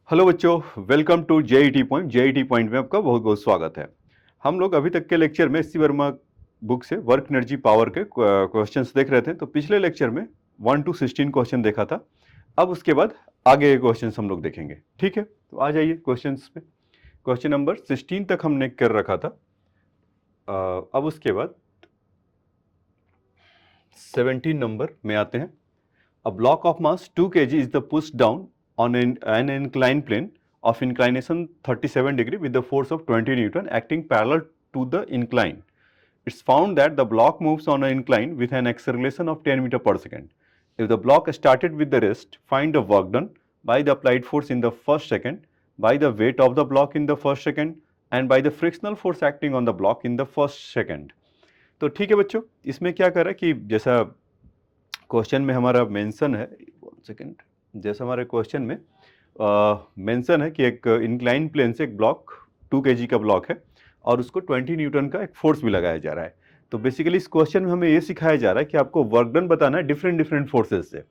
Hello बच्चों, welcome to JET point. JET point में आपका बहुत बहुत स्वागत है। हम लोग अभी तक के लेक्चर में एस.सी. वर्मा बुक से वर्क एनर्जी पावर के क्वेश्चंस देख रहे थे। तो पिछले लेक्चर में 1 to 16 क्वेश्चन देखा था। अब उसके बाद आगे के क्वेश्चंस हम लोग देखेंगे। ठीक है, तो आ जाइए क्वेश्चंस पे। क्वेश्चन नंबर 16 तक हमने कर रखा था। अब उसके बाद 17 नंबर में आते हैं। A block of mass 2 kg is the pushed down on an inclined plane of inclination 37 degree with the force of 20 Newton acting parallel to the incline. It's found that the block moves on an incline with an acceleration of 10 meter per second. If the block started with the rest, find the work done by the applied force in the first second, by the weight of the block in the first second, and by the frictional force acting on the block in the first second. तो ठीक है बच्चों, इसमें क्या कर रहा है कि जैसा क्वेश्चन में हमारा मेंशन है, 1 सेकेंड, जैसा हमारे क्वेश्चन में मेंशन है कि एक इंक्लाइन प्लेन से एक ब्लॉक 2 kg का ब्लॉक है और उसको 20 न्यूटन का एक फोर्स भी लगाया जा रहा है। तो बेसिकली इस क्वेश्चन में हमें ये सिखाया जा रहा है कि आपको वर्क डन बताना है डिफरेंट डिफरेंट फोर्सेज से।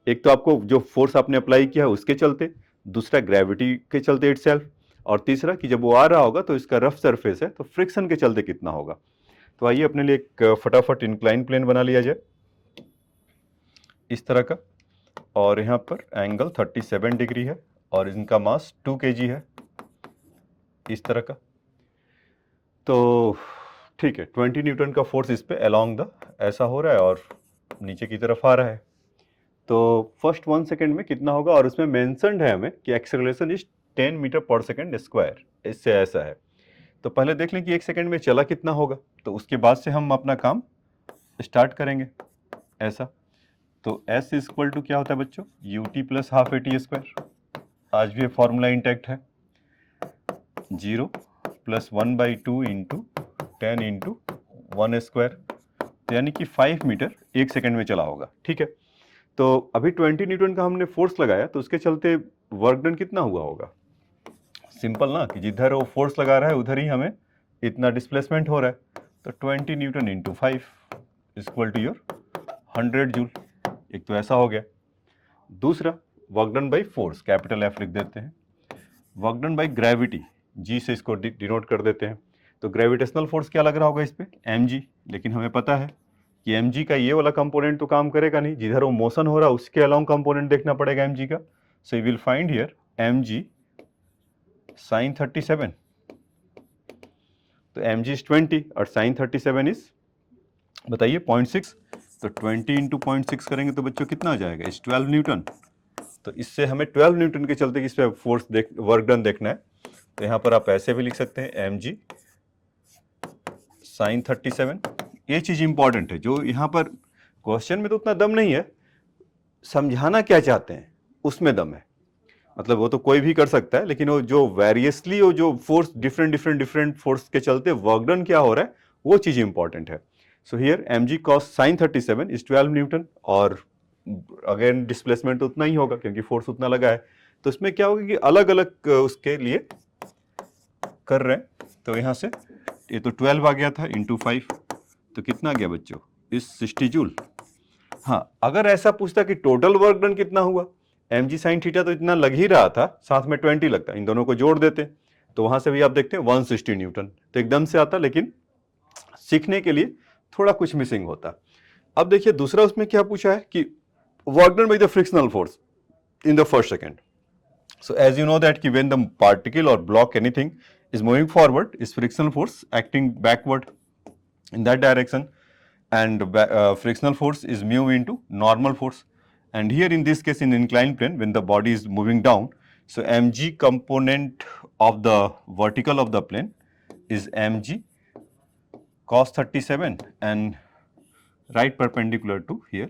एक तो आपको जो फोर्स आपने अप्लाई किया है उसके चलते, दूसरा ग्रेविटी के चलते इटसेल्फ, और तीसरा कि जब वो आ रहा होगा तो इसका रफ सरफेस है तो फ्रिक्शन के चलते कितना होगा। तो आइए अपने लिए एक फटाफट इंक्लाइन प्लेन बना लिया जाए इस तरह का, और यहाँ पर एंगल 37 डिग्री है और इनका मास 2 kg है इस तरह का। तो ठीक है, 20 न्यूटन का फोर्स इस पे अलोंग द ऐसा हो रहा है और नीचे की तरफ आ रहा है। तो फर्स्ट 1 सेकेंड में कितना होगा, और उसमें मेंशन्ड है हमें कि acceleration is 10 metre per second square, इससे ऐसा है। तो पहले देख लें कि 1 सेकेंड में चला कितना होगा, तो उसके बाद से हम अपना काम स्टार्ट करेंगे ऐसा। तो S इज इक्वल टू क्या होता है बच्चों, ut plus half AT square. आज भी फॉर्मूला इंटैक्ट है, 0 प्लस 1/2 इंटू 10 इंटू 1 स्क्वायर, यानी कि 5 मीटर 1 सेकेंड में चला होगा। ठीक है, तो अभी 20 न्यूटन का हमने फोर्स लगाया तो उसके चलते वर्क डन कितना हुआ होगा। सिंपल ना, कि जिधर वो फोर्स लगा रहा है उधर ही हमें इतना डिस्प्लेसमेंट हो रहा है। तो 20 newton into 5 equal to your 100 joule. एक तो ऐसा हो गया। दूसरा, work done by force, capital F लिख देते हैं। Work done by gravity, G से इसको डिनोट कर देते हैं। तो ग्रेविटेशनल फोर्स क्या लग रहा होगा इस पे, mg। लेकिन हमें पता है कि mg का ये वाला कंपोनेंट तो काम करेगा नहीं, जिधर वो मोशन हो रहा है उसके अलोंग कंपोनेंट देखना पड़ेगा mg का। So you will find here mg sin 37। तो mg इज 20 और sin 37 इज बताइए 0.6। तो 20 इंटू 0.6 करेंगे तो बच्चों कितना आ जाएगा, इस 12 न्यूटन। तो इससे हमें 12 न्यूटन के चलते इस पे फोर्स वर्क डन देखना है। तो यहाँ पर आप ऐसे भी लिख सकते हैं mg sin 37। ये चीज इंपॉर्टेंट है, जो यहाँ पर क्वेश्चन में तो उतना दम नहीं है, समझाना क्या चाहते हैं उसमें दम है। मतलब वो तो कोई भी कर सकता है, लेकिन वो जो वेरियसली वो जो फोर्स डिफरेंट फोर्स के चलते वर्क डन क्या हो रहा है वो चीज इंपॉर्टेंट है। So here mg cos sin 37 is 12 Newton, और अगेन डिस्प्लेसमेंट तो उतना ही होगा क्योंकि फोर्स उतना लगा है। तो इसमें क्या होगा कि अलग अलग उसके लिए कर रहे हैं। तो यहाँ से ये तो 12 आ गया था इंटू 5, तो कितना आ गया बच्चों, इस 60 जूल। हाँ, अगर ऐसा पूछता कि टोटल वर्क डन कितना हुआ, mg sin थीटा तो इतना लग ही रहा था, साथ में 20 लगता, इन दोनों को जोड़ देते तो वहां से भी आप देखते हैं 160 न्यूटन, तो एकदम से आता, लेकिन सीखने के लिए थोड़ा कुछ मिसिंग होता। अब देखिए दूसरा उसमें क्या पूछा है कि work done by the frictional force in the first second. So as you know that कि when the particle or block anything is moving forward, is frictional force acting backward in that direction, and frictional force is mu into normal force. And here in this case in inclined plane, when the body is moving down, so mg component of the vertical of the plane is mg cos 37, and right perpendicular to here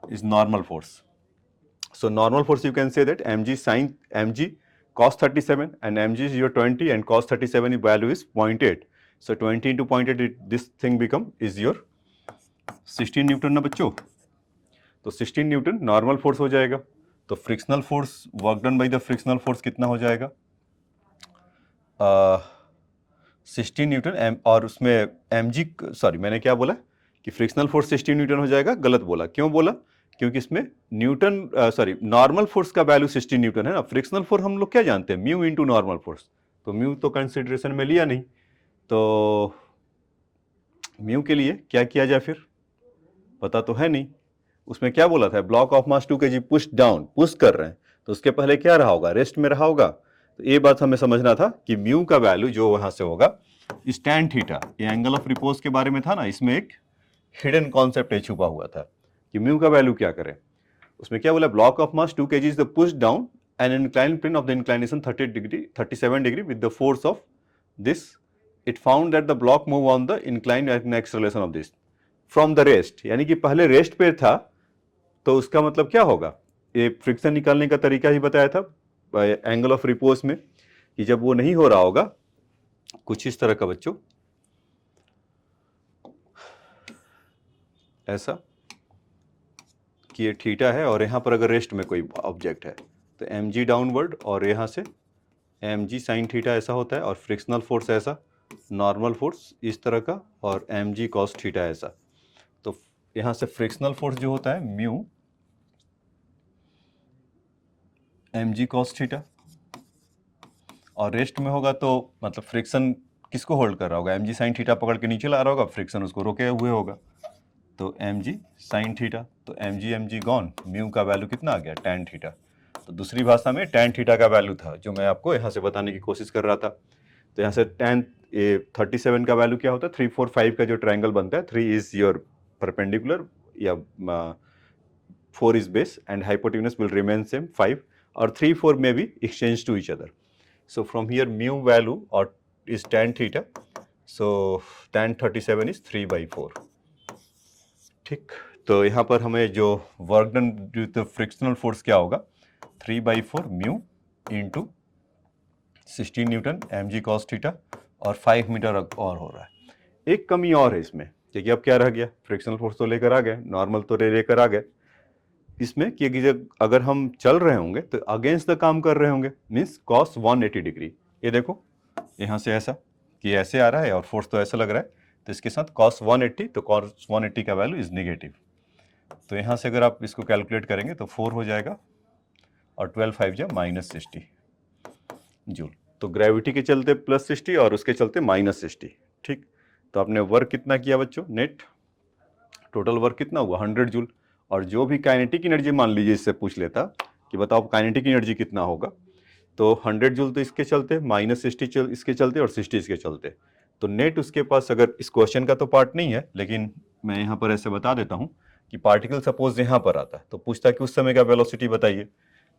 is normal force. So normal force you can say that mg cos 37, and mg is your 20 and cos 37 value is 0.8. So 20 into 0.8 this thing become is your 16 Newton ना बच्चों। तो 16 Newton normal force हो जाएगा। तो frictional force work done by the frictional force कितना हो जाएगा, 16 Newton. और उसमें mg, सॉरी मैंने क्या बोला कि फ्रिक्शनल फोर्स 16 न्यूटन हो जाएगा, गलत बोला। क्यों बोला, क्योंकि इसमें नॉर्मल फोर्स का वैल्यू 60 न्यूटन है ना। फ्रिक्शनल फोर्स हम लोग क्या जानते हैं, म्यू इंटू नॉर्मल फोर्स, तो म्यू तो कंसिडरेशन में लिया नहीं, तो म्यू के लिए क्या किया जाए, फिर पता तो है नहीं। उसमें क्या बोला था, block of mass 2 kg push down, push कर रहे हैं, तो उसके पहले क्या रहा होगा, रेस्ट में रहा होगा। तो ये बात हमें समझना था कि म्यू का वैल्यू जो वहां से होगा tan थीटा, ये एंगल ऑफ रिपोज के बारे में था ना, इसमें एक हिडन कॉन्सेप्ट छुपा हुआ था कि म्यू का वैल्यू क्या करें। उसमें क्या बोला, block of mass 2 kg is the push down an inclined plane of the inclination 37 degree with the force of this, it found that the block move on the inclined acceleration of this from the rest, यानी कि पहले rest पे था, तो उसका मतलब क्या होगा, ये फ्रिक्शन निकालने का तरीका ही बताया था एंगल ऑफ रिपोज में, कि जब वो नहीं हो रहा होगा कुछ इस तरह का बच्चों, ऐसा कि ये थीटा है और यहाँ पर अगर रेस्ट में कोई ऑब्जेक्ट है तो mg डाउनवर्ड और यहाँ से mg साइन थीटा ऐसा होता है, और फ्रिक्शनल फोर्स ऐसा, नॉर्मल फोर्स इस तरह का, और mg कॉस थीटा ऐसा। तो यहाँ से फ्रिक्शनल फोर्स जो होता है म्यू mg कॉस थीटा, और रेस्ट में होगा तो मतलब फ्रिक्शन किसको होल्ड कर रहा होगा, mg साइन थीटा पकड़ के नीचे ला रहा होगा, फ्रिक्शन उसको रोके हुए होगा, तो mg साइन थीटा, तो mg गॉन, म्यू का वैल्यू कितना आ गया, tan थीटा। तो दूसरी भाषा में tan थीटा का वैल्यू था जो मैं आपको यहाँ से बताने की कोशिश कर रहा था। तो यहाँ से tan 37 का वैल्यू क्या होता है, 3 4 5 का जो ट्रायंगल बनता है, 3 इज योर परपेंडिकुलर या 4 is base and hypotenuse will remain same 5, or 3 4 may be exchanged to each other. So from here mu value or is tan theta, so tan 37 is 3/4। ठीक, तो यहाँ पर हमें जो work done due to frictional force क्या होगा, 3/4 mu into 16 newton mg cos theta, और 5 metre और हो रहा है। एक कमी और है इसमें, क्योंकि अब क्या रह गया, फ्रिक्शनल फोर्स तो लेकर आ गए, नॉर्मल तो लेकर आ गए, इसमें कि अगर हम चल रहे होंगे तो अगेंस्ट द काम कर रहे होंगे, मीन्स cos 180 डिग्री। ये देखो यहाँ से ऐसा कि ऐसे आ रहा है और फोर्स तो ऐसा लग रहा है, तो इसके साथ cos 180, तो cos 180 का वैल्यू इज नेगेटिव। तो यहाँ से अगर आप इसको कैलकुलेट करेंगे तो 4 हो जाएगा, और 12 5 जा -60 जूल। तो ग्रेविटी के चलते +60 और उसके चलते -60। ठीक, तो आपने वर्क कितना किया बच्चों, नेट टोटल वर्क कितना हुआ, 100 जूल। और जो भी काइनेटिक एनर्जी मान लीजिए इससे पूछ लेता कि बताओ काइनेटिक एनर्जी कितना होगा, तो 100 जूल तो इसके चलते, -60 इसके चलते और 60 इसके चलते। तो नेट उसके पास, अगर इस क्वेश्चन का तो पार्ट नहीं है, लेकिन मैं यहाँ पर ऐसे बता देता हूँ कि पार्टिकल सपोज यहाँ पर आता है तो पूछता है कि उस समय का वेलोसिटी बताइए।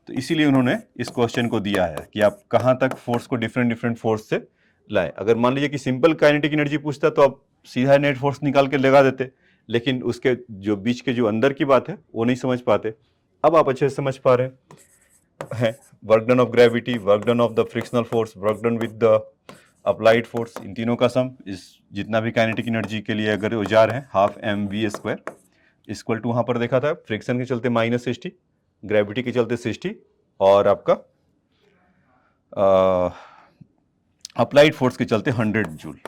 तो इसीलिए उन्होंने इस क्वेश्चन को दिया है कि आप कहाँ तक फोर्स को डिफरेंट फोर्स से लाए। अगर मान लीजिए कि सिंपल काइनेटिक एनर्जी पूछता तो आप सीधा नेट फोर्स निकाल के लगा देते, लेकिन उसके जो बीच के जो अंदर की बात है वो नहीं समझ पाते। अब आप अच्छे से समझ पा रहे हैं। Work done of gravity, work done of the frictional force, work done with the applied force, इन तीनों का सम, इस जितना भी काइनेटिक एनर्जी के लिए अगर वो जा रहे हैं, हाफ mv² इक्वल टू, वहाँ पर देखा था फ्रिक्शन के चलते -60, ग्रेविटी के चलते 60, और आपका अप्लाइड फोर्स के चलते 100 जूल।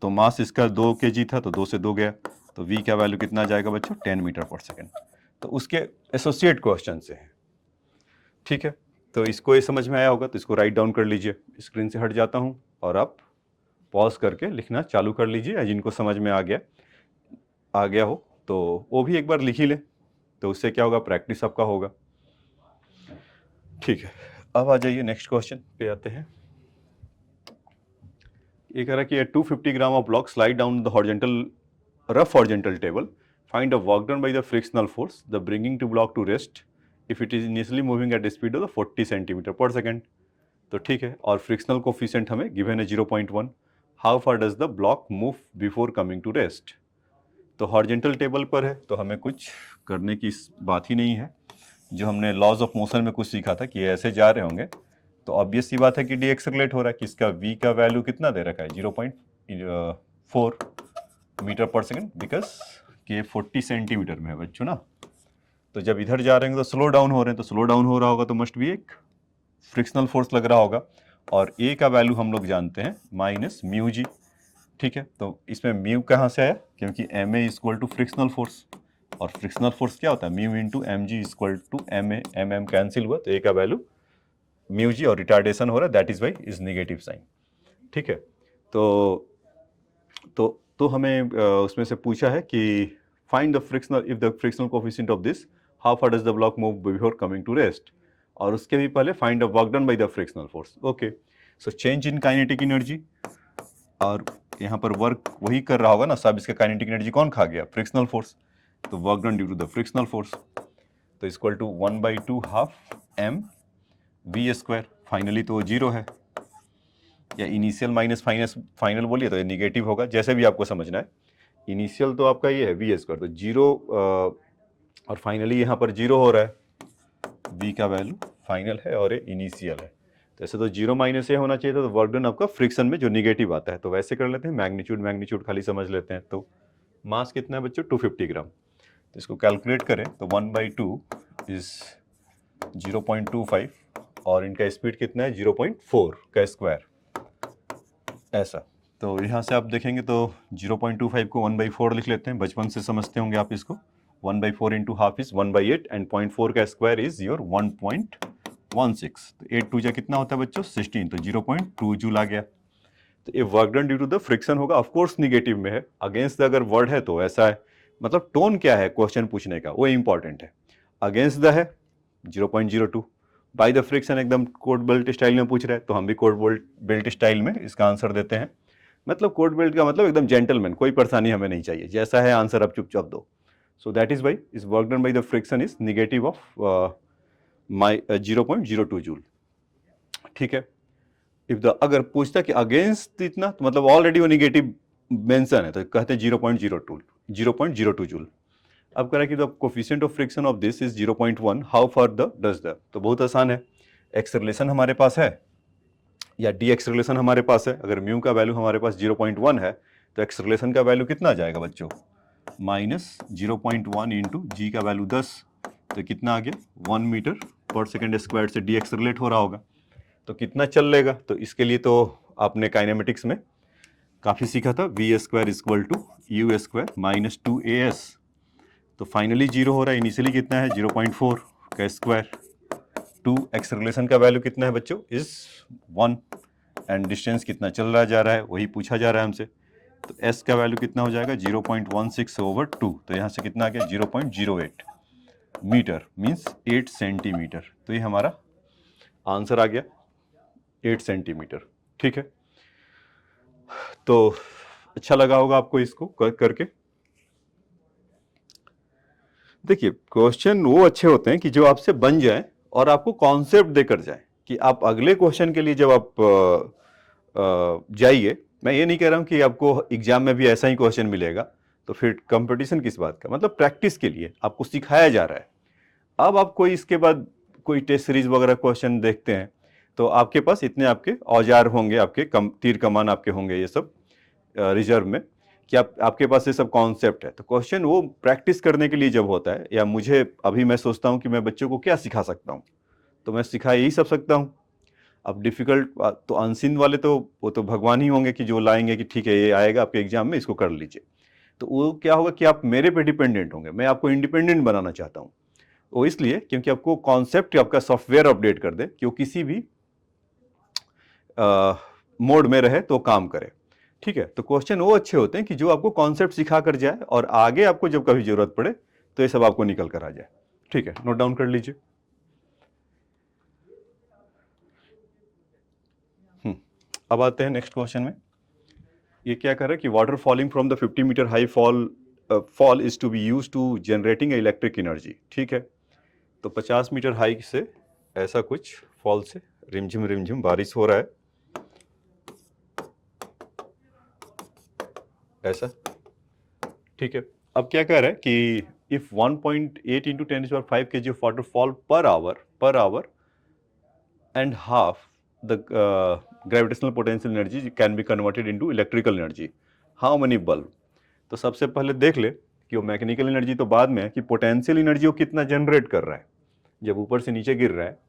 तो मास इसका 2 kg था, तो 2 से 2 गया, तो v का वैल्यू कितना जाएगा बच्चों, 10 मीटर पर सेकेंड। तो उसके एसोसिएट क्वेश्चन से है। ठीक है, तो इसको ये समझ में आया होगा, तो इसको राइट डाउन कर लीजिए। स्क्रीन से हट जाता हूँ और आप पॉज करके लिखना चालू कर लीजिए, जिनको समझ में आ गया हो तो वो भी एक बार लिख ही ले, तो उससे क्या होगा, प्रैक्टिस आपका होगा। ठीक है, अब आ जाइए नेक्स्ट क्वेश्चन पे आते हैं। ये कह रहा है कि 250 gram of block slide down the horizontal rough horizontal table, find a work done by the frictional force the bringing to block to rest if it is initially moving at speed of 40 centimetre per second. तो ठीक है, और frictional coefficient हमें given है 0.1। How far does the block move before coming to rest. तो horizontal table पर है, तो हमें कुछ करने की बात ही नहीं है। जो हमने लॉज ऑफ मोशन में कुछ सीखा था कि ऐसे जा रहे होंगे, तो ऑब्वियस सी बात है कि डीएक्सेलरेट हो रहा है, कि इसका v का वैल्यू कितना दे रखा है, 0.4 मीटर पर सेकेंड, बिकॉज कि 40 सेंटीमीटर में है बच्चों ना। तो जब इधर जा रहे हैं तो स्लो डाउन हो रहे हैं, तो स्लो डाउन हो रहा होगा तो मस्ट भी एक फ्रिक्शनल फोर्स लग रहा होगा, और a का वैल्यू हम लोग जानते हैं -μg। ठीक है, तो इसमें म्यू कहाँ से आया, क्योंकि ma equal to frictional force, और फ्रिक्शनल फोर्स क्या होता है, mu into M ji equal to M A, M M cancel हुआ तो ए का वैल्यू म्यू जी और रिटार्डेशन हो रहा है, that is why is negative sign. ठीक है, तो हमें उसमें से पूछा है कि find the frictional, if the frictional coefficient of this, how far does the block move before coming to rest, और उसके भी पहले find the work done by the frictional force. Okay, so change in kinetic energy, और यहाँ पर work वही कर रहा होगा ना, सब इसका काइनेटिक एनर्जी कौन खा गया, फ्रिक्शनल फोर्स, तो work done due to the frictional force तो equal to 1/2 half M we square, finally तो जीरो है, या इनिशियल माइनस फाइनल बोलिए तो ये निगेटिव होगा, जैसे भी आपको समझना है। इनिशियल तो आपका ये है वी स्क्वायर, तो जीरो और फाइनली यहाँ पर जीरो हो रहा है, वी का वैल्यू फाइनल है और ये इनिशियल है, तो ऐसे तो जीरो माइनस ये होना चाहिए था, तो वर्क डन आपका फ्रिक्शन में जो निगेटिव आता है, तो वैसे कर लेते हैं, मैग्नीट्यूड खाली समझ लेते हैं। तो मास कितना है बच्चों, 250 ग्राम, तो इसको कैलकुलेट करें तो 1/2 इज 0.25 और इनका स्पीड कितना है 0.4 का स्क्वायर, ऐसा। तो यहाँ से आप देखेंगे तो 0.25 को 1/4 लिख लेते हैं, बचपन से समझते होंगे आप इसको, 1/4 इंटू हाफ इज 1/8 एंड 0.4 का स्क्वायर इज योर 1.16, तो 8 टू जा कितना होता है बच्चों 16, तो 0.2 जूल आ गया। तो ये work done due to the friction होगा, ऑफकोर्स निगेटिव में है, अगेंस्ट द अगर वर्ड है तो ऐसा है, मतलब टोन क्या है क्वेश्चन पूछने का वो इंपॉर्टेंट है, अगेंस्ट द है 0.02, बाय द फ्रिक्शन एकदम कोड बेल्ट स्टाइल में पूछ रहा है, तो हम भी कोड बेल्ट स्टाइल में इसका आंसर देते हैं, मतलब कोड बेल्ट का मतलब एकदम जेंटलमैन, कोई परेशानी हमें नहीं चाहिए, जैसा है आंसर आप चुपचाप दो। So that is why is work done by the friction is negative of my 0.02 joule. ठीक है, इफ द अगर पूछता कि अगेंस्ट इतना, तो मतलब ऑलरेडी वो निगेटिव मेंशन है, तो कहते हैं 0.02 जूल। अब कह रहा है कि the coefficient of friction of this is 0.1, how far the does the, तो बहुत आसान है, एक्सेलरेशन हमारे पास है या डी एक्सेलरेशन हमारे पास है, अगर म्यू का वैल्यू हमारे पास 0.1 है तो एक्सेलरेशन का वैल्यू कितना आ जाएगा बच्चों, माइनस 0.1 इंटू जी का वैल्यू 10, तो कितना आ गया 1 मीटर पर सेकेंड स्क्वायर से डी एक्सेलरेट हो रहा होगा, तो कितना चल लेगा, तो इसके लिए तो आपने काइनेमेटिक्स में काफ़ी सीखा था, V square equal to U square minus 2as, तो फाइनली जीरो हो रहा है, इनिशियली कितना है 0.4 का स्क्वायर, 2 एक्सेलरेशन का वैल्यू कितना है बच्चों इज 1, एंड डिस्टेंस कितना चल रहा जा रहा है वही पूछा जा रहा है हमसे, तो s का वैल्यू कितना हो जाएगा 0.16/2, तो यहाँ से कितना आ गया 0.08 मीटर मीन्स 8 सेंटीमीटर, तो ये हमारा आंसर आ गया 8 सेंटीमीटर। ठीक है, तो अच्छा लगा होगा आपको इसको करके। देखिए क्वेश्चन वो अच्छे होते हैं कि जो आपसे बन जाए और आपको कॉन्सेप्ट देकर जाए, कि आप अगले क्वेश्चन के लिए जब आप जाइए, मैं ये नहीं कह रहा हूँ कि आपको एग्जाम में भी ऐसा ही क्वेश्चन मिलेगा, तो फिर कंपटीशन किस बात का, मतलब प्रैक्टिस के लिए आपको सिखाया जा रहा है। अब आप कोई इसके बाद कोई टेस्ट सीरीज वगैरह क्वेश्चन देखते हैं, तो आपके पास इतने आपके औजार होंगे, आपके तीर कमान आपके होंगे ये सब रिजर्व में, कि आपके पास ये सब कॉन्सेप्ट है, तो क्वेश्चन वो प्रैक्टिस करने के लिए जब होता है, या मुझे अभी मैं सोचता हूँ कि मैं बच्चों को क्या सिखा सकता हूँ, तो मैं सिखा यही सब सकता हूँ। अब डिफिकल्ट तो अनसीन वाले तो वो तो भगवान ही होंगे कि जो लाएंगे कि ठीक है ये आएगा आपके एग्जाम में, इसको कर लीजिए, तो वो क्या होगा कि आप मेरे पे डिपेंडेंट होंगे, मैं आपको इंडिपेंडेंट बनाना चाहता हूँ, वो इसलिए क्योंकि आपको कॉन्सेप्ट आपका सॉफ्टवेयर अपडेट कर दे कि वो किसी भी मोड में रहे तो काम करे। ठीक है, तो क्वेश्चन वो अच्छे होते हैं कि जो आपको कॉन्सेप्ट सिखा कर जाए और आगे आपको जब कभी जरूरत पड़े तो ये सब आपको निकल कर आ जाए। ठीक है, नोट डाउन कर लीजिए। अब आते हैं नेक्स्ट क्वेश्चन में। ये क्या कर रहा है कि water falling from the 50 metre high fall is to be use to generating electric energy. ठीक है, तो 50 मीटर हाई से ऐसा कुछ फॉल से रिमझिम बारिश हो रहा है, ऐसा। ठीक है, अब क्या कह रहा है कि if 1.8 into 10⁵ kg of water fall per hour and half the gravitational potential energy can be converted into electrical energy, how many bulb. तो सबसे पहले देख ले कि वो मैकेनिकल एनर्जी तो बाद में है, कि पोटेंशियल एनर्जी वो कितना जनरेट कर रहा है जब ऊपर से नीचे गिर रहा है,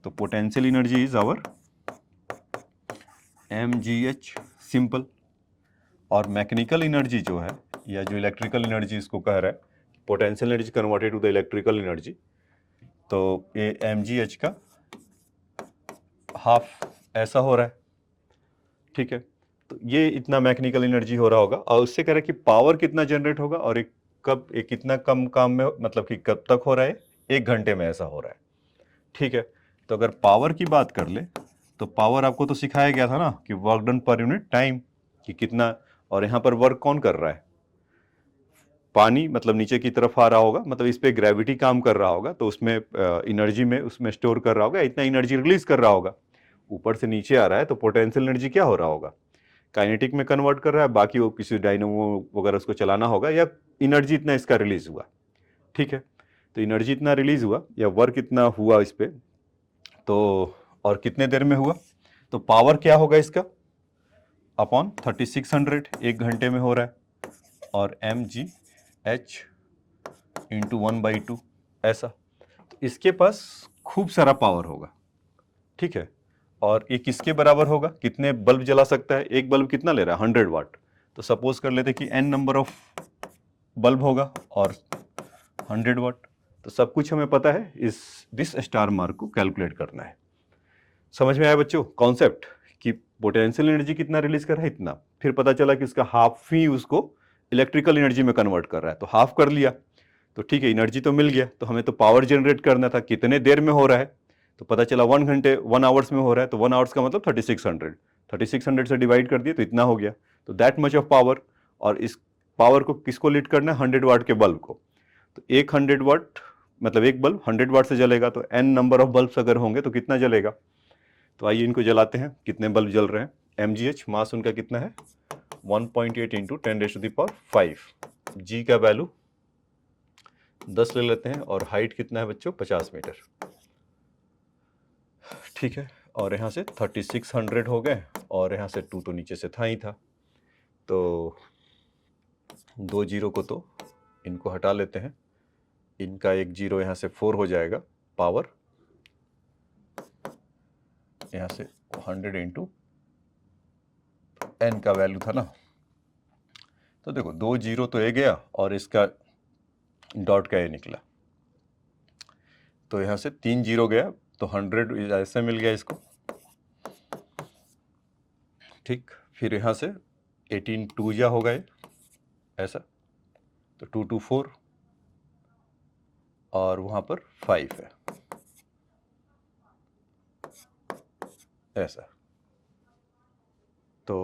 तो potential energy is our mgh simple, और मैकेनिकल एनर्जी जो है या जो इलेक्ट्रिकल एनर्जी इसको कह रहा है potential energy converted to the electrical energy, तो ये mgh का हाफ ऐसा हो रहा है, ठीक है। तो ये इतना मैकेनिकल एनर्जी हो रहा होगा, और उससे कह रहा है कि पावर कितना जनरेट होगा और एक कितना कम काम में, मतलब कि कब तक हो रहा है, 1 घंटे में ऐसा हो रहा है, ठीक है। तो अगर पावर की बात कर ले तो पावर आपको तो सिखाया गया था ना कि work done per unit time कि कितना, और यहाँ पर वर्क कौन कर रहा है, पानी, मतलब नीचे की तरफ आ रहा होगा, मतलब इस पे ग्रेविटी काम कर रहा होगा, तो उसमें एनर्जी में उसमें स्टोर कर रहा होगा, इतना एनर्जी रिलीज कर रहा होगा। ऊपर से नीचे आ रहा है तो पोटेंशियल एनर्जी क्या हो रहा होगा, काइनेटिक में कन्वर्ट कर रहा है, बाकी वो किसी डायनामो वगैरह उसको चलाना होगा, या एनर्जी इतना इसका रिलीज हुआ, ठीक है। तो एनर्जी इतना रिलीज हुआ या वर्क इतना हुआ इस पर, तो और कितने देर में हुआ, तो पावर क्या होगा इसका अपॉन 3600, 1 घंटे में हो रहा है, और mgh इंटू 1/2 ऐसा। तो इसके पास खूब सारा पावर होगा, ठीक है। और ये किसके बराबर होगा, कितने बल्ब जला सकता है, एक बल्ब कितना ले रहा है 100 वाट, तो सपोज कर लेते कि n नंबर ऑफ बल्ब होगा और 100 वाट। तो सब कुछ हमें पता है, दिस स्टार मार्क को कैलकुलेट करना है। समझ में आया बच्चों कॉन्सेप्ट कि पोटेंशियल एनर्जी कितना रिलीज कर रहा है, इतना, फिर पता चला कि उसका हाफ ही उसको इलेक्ट्रिकल एनर्जी में कन्वर्ट कर रहा है, तो हाफ कर लिया, तो ठीक है, एनर्जी तो मिल गया। तो हमें तो पावर जनरेट करना था, कितने देर में हो रहा है, तो पता चला 1 घंटे 1 आवर्स में हो रहा है, तो 1 आवर्स का मतलब 3600 से डिवाइड कर दिया तो इतना हो गया, तो दैट मच ऑफ पावर। और इस पावर को किसको लीड करना है, 100 वाट के बल्ब को। तो एक 100 वाट मतलब एक बल्ब 100 वाट से जलेगा, तो n नंबर ऑफ बल्ब्स अगर होंगे तो कितना जलेगा। तो आइए इनको जलाते हैं, कितने बल्ब जल रहे हैं। mgh मास उनका कितना है 1.8 इंटू 10⁵ g का वैल्यू 10 ले लेते हैं, और हाइट कितना है बच्चों 50 मीटर, ठीक है। और यहाँ से 3600 हो गए, और यहाँ से 2 तो नीचे से था ही था, तो 2 जीरो को तो इनको हटा लेते हैं, इनका एक जीरो यहाँ से 4 हो जाएगा, पावर यहाँ से 100 इंटू n का वैल्यू था ना, तो देखो 2 जीरो तो ये गया और इसका डॉट का ये निकला, तो यहाँ से 3 जीरो गया, तो 100 ऐसे मिल गया इसको, ठीक। फिर यहाँ से 18 2 जा होगा ये ऐसा, तो 2 2 4, और वहाँ पर 5 है ऐसा। तो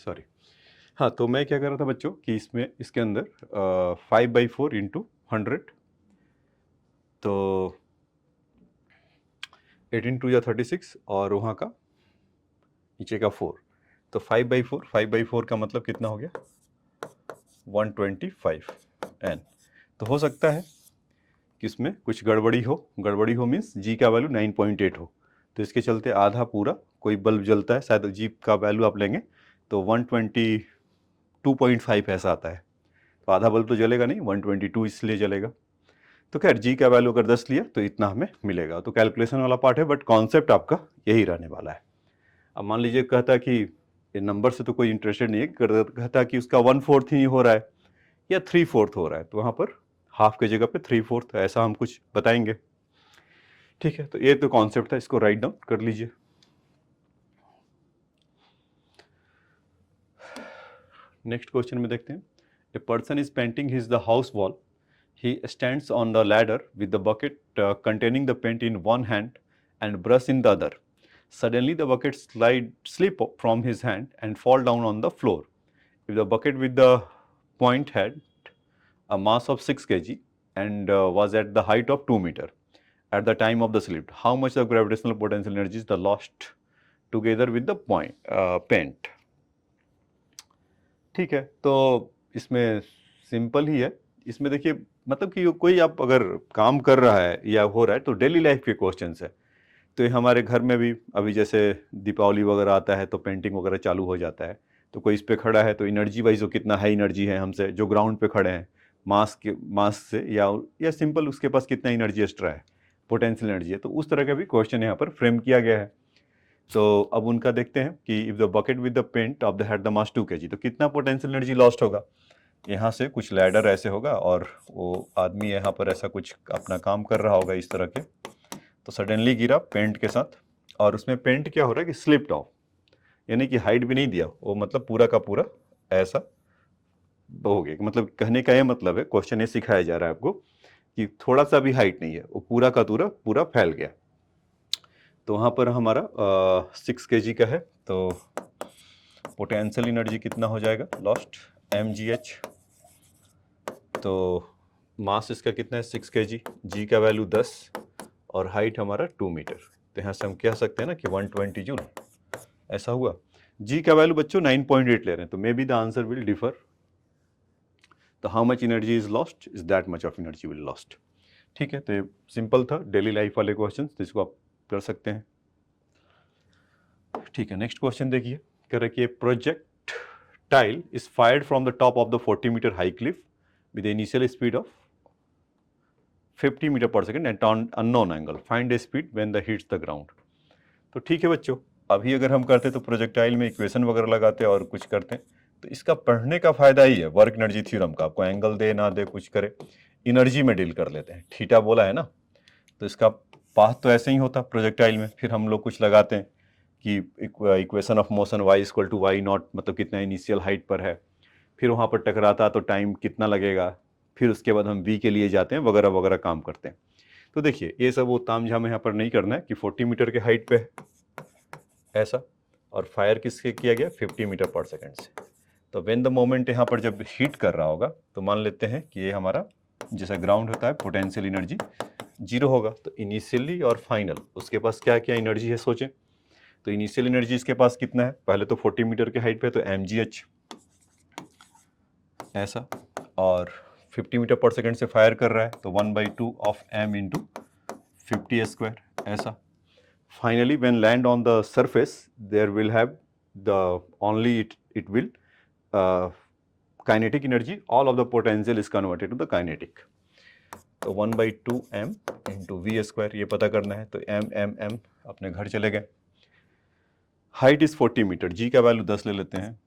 सॉरी, हाँ, तो मैं क्या कर रहा था बच्चों कि इसके अंदर 5/4 इंटू 100, तो 18 2 या 36, और वहाँ का नीचे का 4, तो 5/4 का मतलब कितना हो गया 125 n। तो हो सकता है कि इसमें कुछ गड़बड़ी हो मीन्स g का वैल्यू 9.8 हो, तो इसके चलते आधा पूरा कोई बल्ब जलता है, शायद g का वैल्यू आप लेंगे तो 122.5 ऐसा आता है, तो आधा बल्ब तो जलेगा नहीं, 122 इसलिए जलेगा। तो खैर g का वैल्यू अगर 10 लिया तो इतना हमें मिलेगा, तो कैलकुलेशन वाला पार्ट है, बट कॉन्सेप्ट आपका यही रहने वाला है। अब मान लीजिए कहता कि ये नंबर से तो कोई इंटरेस्टेड नहीं है, कहता कि उसका 1/4 ही हो रहा है या 3/4 हो रहा है, तो वहाँ पर हाफ की जगह पे 3/4 ऐसा हम कुछ बताएंगे, ठीक है। तो ये तो कॉन्सेप्ट था, इसको राइट डाउन कर लीजिए। नेक्स्ट क्वेश्चन में देखते हैं, a person is painting his the house wall, he stands on the ladder with the bucket containing the paint in one hand and brush in the other. Suddenly the bucket slip from his hand and fall down on the floor. If the bucket with the point had a mass of 6 kg and was at the height of 2 meter at the time of the slip, how much of gravitational potential energy is the lost together with the paint? ठीक है, तो इसमें simple ही है। इसमें देखिए मतलब कि कोई आप अगर काम कर रहा है या हो रहा है तो डेली लाइफ के क्वेश्चंस है, तो ये हमारे घर में भी अभी जैसे दीपावली वगैरह आता है तो पेंटिंग वगैरह चालू हो जाता है, तो कोई इस पे खड़ा है तो एनर्जी वाइज वो कितना हाई एनर्जी है हमसे, जो ग्राउंड पे खड़े हैं मास से या सिंपल उसके पास कितना एनर्जी एक्स्ट्रा है, पोटेंशियल एनर्जी है। तो उस तरह का भी क्वेश्चन यहाँ पर फ्रेम किया गया है। तो अब उनका देखते हैं कि if the bucket with the paint of the had the mass 2 kg, तो कितना पोटेंशियल एनर्जी लॉस्ट होगा। यहाँ से कुछ लैडर ऐसे होगा और वो आदमी यहाँ पर ऐसा कुछ अपना काम कर रहा होगा इस तरह के, तो सडनली गिरा पेंट के साथ, और उसमें पेंट क्या हो रहा है कि स्लिप्ड ऑफ, यानी कि हाइट भी नहीं दिया वो, मतलब पूरा का पूरा ऐसा हो गया। मतलब कहने का ये मतलब है, क्वेश्चन ये सिखाया जा रहा है आपको कि थोड़ा सा भी हाइट नहीं है, वो पूरा का पूरा फैल गया। तो वहाँ पर हमारा 6 kg का है, तो पोटेंशियल एनर्जी कितना हो जाएगा लॉस्ट, mgh। तो मास इसका कितना है 6 kg, g का वैल्यू 10 और हाइट हमारा 2 मीटर। तो यहाँ से हम कह सकते हैं ना कि 120 जूल ऐसा हुआ। g का वैल्यू बच्चों 9.8 ले रहे हैं, तो maybe the answer will differ. तो how much energy is lost, is that much of energy will lost. ठीक है, तो ये सिंपल था डेली लाइफ वाले क्वेश्चन, तो इसको आप कर सकते हैं। ठीक है, नेक्स्ट क्वेश्चन देखिए, कह रहे कि projectile is fired from the top of the 40 metre high cliff with initial speed of 50 metre per second at unknown angle, find the speed when the hits the ground. तो ठीक है बच्चों, अभी अगर हम करते तो प्रोजेक्टाइल में इक्वेशन वगैरह लगाते और कुछ करते, तो इसका पढ़ने का फायदा ही है वर्क एनर्जी थ्योरम का, आपको एंगल दे ना दे कुछ करे, एनर्जी में डील कर लेते हैं। थीटा बोला है ना, तो इसका पाथ तो ऐसे ही होता प्रोजेक्टाइल में, फिर हम लोग कुछ लगाते हैं कि equation of motion y equal to Y naught, मतलब कितना इनिशियल हाइट पर है, फिर वहाँ पर टकराता तो टाइम कितना लगेगा, फिर उसके बाद हम v के लिए जाते हैं वगैरह वगैरह काम करते हैं। तो देखिए ये सब वो तामझाम यहाँ पर नहीं करना है कि 40 मीटर के हाइट पे है ऐसा, और फायर किसके किया गया 50 मीटर पर सेकेंड से। तो व्हेन द मोमेंट यहाँ पर जब हीट कर रहा होगा, तो मान लेते हैं कि ये हमारा जैसा ग्राउंड होता है, पोटेंशियल एनर्जी 0 होगा। तो इनिशियली और फाइनल उसके पास क्या क्या एनर्जी है सोचें। तो इनिशियल एनर्जी इसके पास कितना है, पहले तो 40 मीटर के हाइट पे, तो mgh ऐसा, और 50 मीटर पर सेकेंड से फायर कर रहा है, तो 1/2 ऑफ m इंटू 50 स्क्वायर ऐसा। Finally, when land on the surface, there will have the only it will kinetic energy. All of the potential is converted to the kinetic. तो 1/2 m into v square ये पता करना है, तो m अपने घर चले गए। हाइट इज 40 मीटर, g का वैल्यू 10 ले लेते हैं,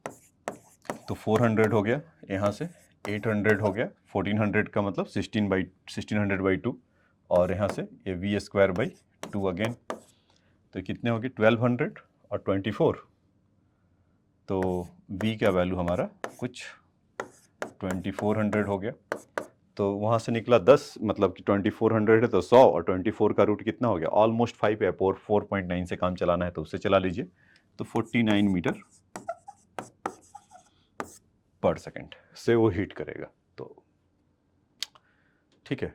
तो 400 हो गया, यहाँ से 800 हो गया, 1400 का मतलब 1600/2, और यहाँ से ये v स्क्वायर बाई 2 अगेन, तो कितने हो गए 1200 और 24, तो v का वैल्यू हमारा कुछ 2400 हो गया। तो वहाँ से निकला 10, मतलब कि 2400 है तो 100, और 24 का रूट कितना हो गया, ऑलमोस्ट 5 है, 4.9 से काम चलाना है तो उससे चला लीजिए, तो 49 मीटर पर सेकेंड से वो हीट करेगा। तो ठीक है,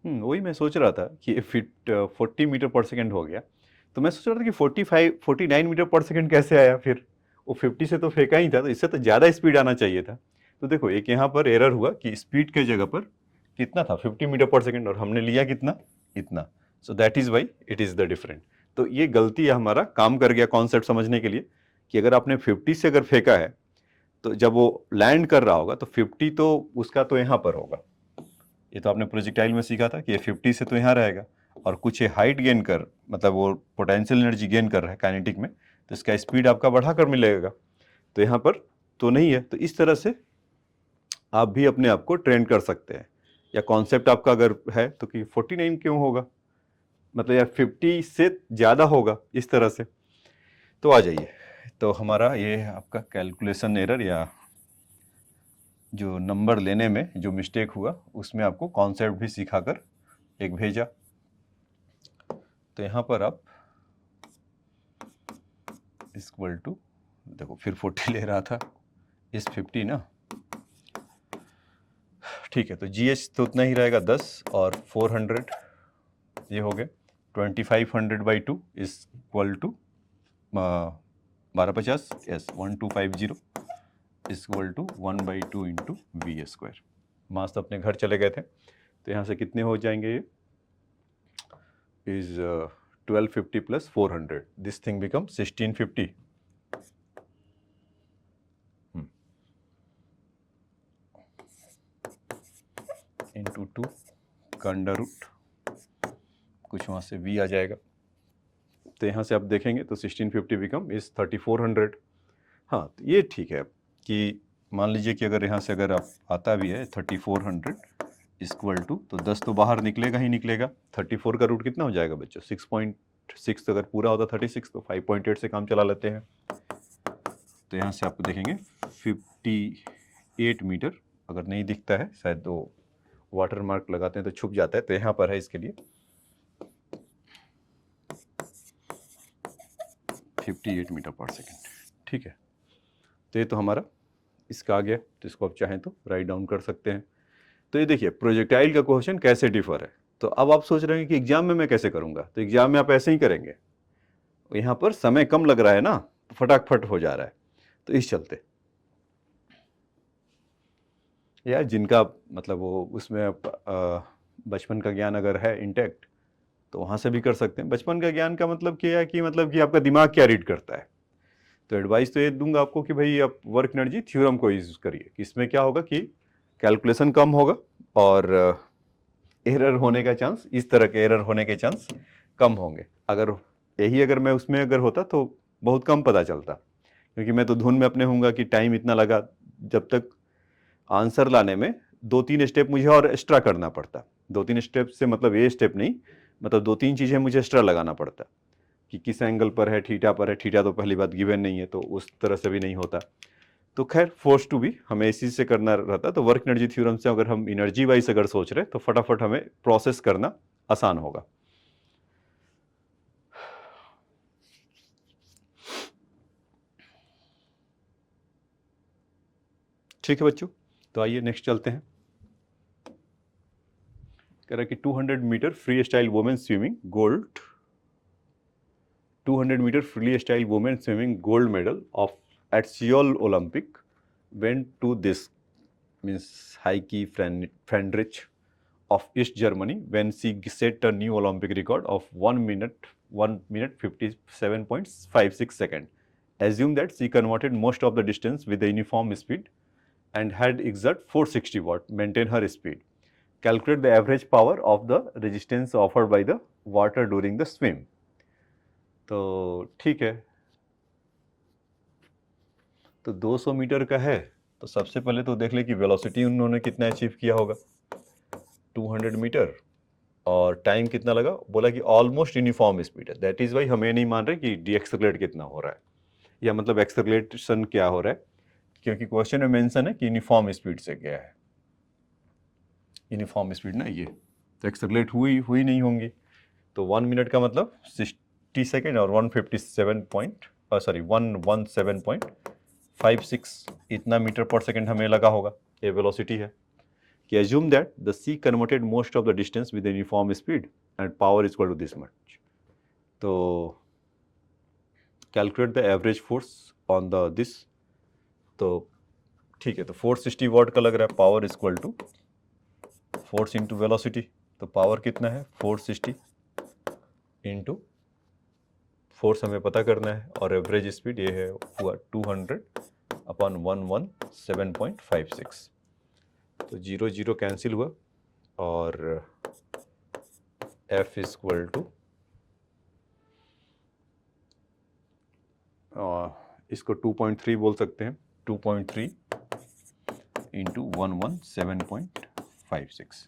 वही मैं सोच रहा था कि फिट 40 मीटर पर सेकेंड हो गया, तो मैं सोच रहा था कि 49 मीटर पर सेकेंड कैसे आया, फिर वो 50 से तो फेंका ही था, तो इससे तो ज़्यादा स्पीड आना चाहिए था। तो देखो एक यहाँ पर एरर हुआ कि स्पीड के जगह पर कितना था 50 मीटर पर सेकेंड, और हमने लिया कितना, इतना। So that is why it is the different. तो ये गलती हमारा काम कर गया कॉन्सेप्ट समझने के लिए, कि अगर आपने 50 से अगर फेंका है, तो जब वो लैंड कर रहा होगा तो 50 तो उसका तो यहाँ पर होगा, ये तो आपने प्रोजेक्टाइल में सीखा था कि ये 50 से तो यहाँ रहेगा, और कुछ ये हाइट गेन कर, मतलब वो पोटेंशियल एनर्जी गेन कर रहा है काइनेटिक में, तो इसका स्पीड आपका बढ़ा कर मिलेगा, तो यहाँ पर तो नहीं है। तो इस तरह से आप भी अपने आप को ट्रेन कर सकते हैं, या कॉन्सेप्ट आपका अगर है तो कि 49 क्यों होगा, मतलब यार 50 से ज़्यादा होगा, इस तरह से। तो आ जाइए, तो हमारा ये आपका कैलकुलेशन एरर या जो नंबर लेने में जो मिस्टेक हुआ, उसमें आपको कॉन्सेप्ट भी सिखाकर एक भेजा। तो यहाँ पर आप इक्वल टू, देखो फिर 40 ले रहा था, इस 50 ना, ठीक है, तो GH तो उतना ही रहेगा 10 और 400 ये हो गए, 2500/2 is equal to 1250, yes 1250 equal to 1/2 into v square. Mass तो अपने घर चले गए थे, तो यहाँ से कितने हो जाएंगे, ये is 1250 plus 400, this thing become 1650 into 2 का अंडर रूट, कुछ वहाँ से v आ जाएगा, तो यहाँ से आप देखेंगे तो 1650 बिकम इज 3400। हाँ, तो ये ठीक है कि मान लीजिए कि अगर यहाँ से अगर आप आता भी है 3400 इक्वल टू, तो 10 तो बाहर निकलेगा ही निकलेगा, 34 का रूट कितना हो जाएगा बच्चों, 6.6, अगर पूरा होता 36 तो 5.8 से काम चला लेते हैं। तो यहाँ से आपको देखेंगे 58 मीटर, अगर नहीं दिखता है शायद तो वाटर मार्क लगाते हैं तो छुप जाता है, तो यहाँ पर है इसके लिए 58 मीटर पर सेकेंड। ठीक है, तो ये तो हमारा इसका आ गया, तो इसको आप चाहें तो राइट डाउन कर सकते हैं। तो ये देखिए प्रोजेक्टाइल का क्वेश्चन कैसे डिफर है। तो अब आप सोच रहे हैं कि एग्जाम में मैं कैसे करूंगा, तो एग्जाम में आप ऐसे ही करेंगे, यहाँ पर समय कम लग रहा है ना, फटाफट हो जा रहा है, तो इस चलते या जिनका मतलब वो उसमें बचपन का ज्ञान अगर है इंटैक्ट, तो वहाँ से भी कर सकते हैं। बचपन का ज्ञान का मतलब क्या है कि मतलब कि आपका दिमाग क्या रीड करता है। तो एडवाइस तो ये दूंगा आपको कि भाई आप वर्क एनर्जी थ्योरम को यूज करिए, कि इसमें क्या होगा कि कैलकुलेशन कम होगा और एरर होने का चांस, इस तरह के एरर होने के चांस कम होंगे। अगर मैं उसमें अगर होता तो बहुत कम पता चलता, क्योंकि मैं तो धुन में अपने होऊंगा कि टाइम इतना लगा, जब तक आंसर लाने में 2-3 स्टेप मुझे और एक्स्ट्रा करना पड़ता। 2-3 स्टेप से मतलब ये स्टेप नहीं, मतलब 2-3 चीज़ें मुझे एक्स्ट्रा लगाना पड़ता, कि किस एंगल पर है, थीटा पर है, थीटा तो पहली बात गिवन नहीं है, तो उस तरह से भी नहीं होता। तो खैर फोर्स टू भी हमें इसी से करना रहता। तो वर्क एनर्जी थ्योरम से अगर हम एनर्जी वाइज अगर सोच रहे तो फटाफट हमें प्रोसेस करना आसान होगा। ठीक है बच्चों, तो आइए नेक्स्ट चलते हैं। कह रहा है कि 200 metre freestyle women swimming gold, 200 metre freestyle women swimming gold medal of at Seoul Olympic went to this means Heike Friedrich of East Germany when she set a new Olympic record of 1 minute 57.56 seconds. Assume that she converted most of the distance with the uniform speed and had exert 460 watt, maintain her speed. Calculate the average power of the resistance offered by the water during the swim. तो ठीक है, तो 200 metre का है, तो सबसे पहले तो देख ले कि वेलोसिटी उन्होंने कितना अचीव किया होगा 200 मीटर, और टाइम कितना लगा, बोला कि ऑलमोस्ट यूनिफॉर्म स्पीड है। दैट इज वाई हमें नहीं मान रहे कि डी एक्सेलरेट कितना हो रहा है, या मतलब एक्सेलरेशन क्या हो रहा है, क्योंकि क्वेश्चन में मेंशन है कि यूनिफॉर्म स्पीड से क्या है, यूनिफॉर्म स्पीड ना, ये तो एक्सेलरेट हुई नहीं होंगी। तो 1 मिनट का मतलब 60 सेकेंड और 117.56 इतना मीटर पर सेकेंड हमें लगा होगा, ये वेलोसिटी है। कि assume that the sea converted most of the distance with the uniform speed and power is equal to this much. तो calculate the average force on the this, तो ठीक है, तो 460 वाट का लग रहा है, power is equal to force into velocity. तो पावर कितना है 460 इंटू फोर्स हमें पता करना है, और एवरेज स्पीड ये है हुआ 200/117.56। तो 0 कैंसिल हुआ, और F इज इक्वल टू इसको 2.3 बोल सकते हैं, 2.3 इंटू 117.56।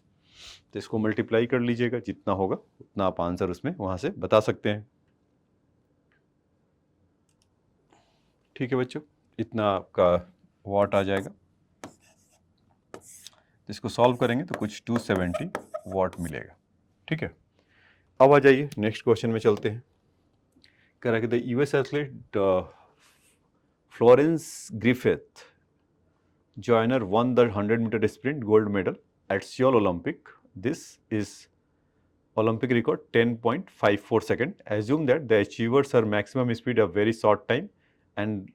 तो इसको मल्टीप्लाई कर लीजिएगा, जितना होगा उतना आप आंसर उसमें वहाँ से बता सकते हैं। ठीक है बच्चों, इतना आपका वाट आ जाएगा। इसको सॉल्व करेंगे तो कुछ 270 वाट मिलेगा। ठीक है, अब आ जाइए नेक्स्ट क्वेश्चन में चलते हैं। कह रहा है कि the US athlete Florence Griffith joiner won the 100 meter sprint gold medal at Seoul Olympic. This is Olympic record 10.54 seconds. Assume that the achievers her maximum speed a very short time and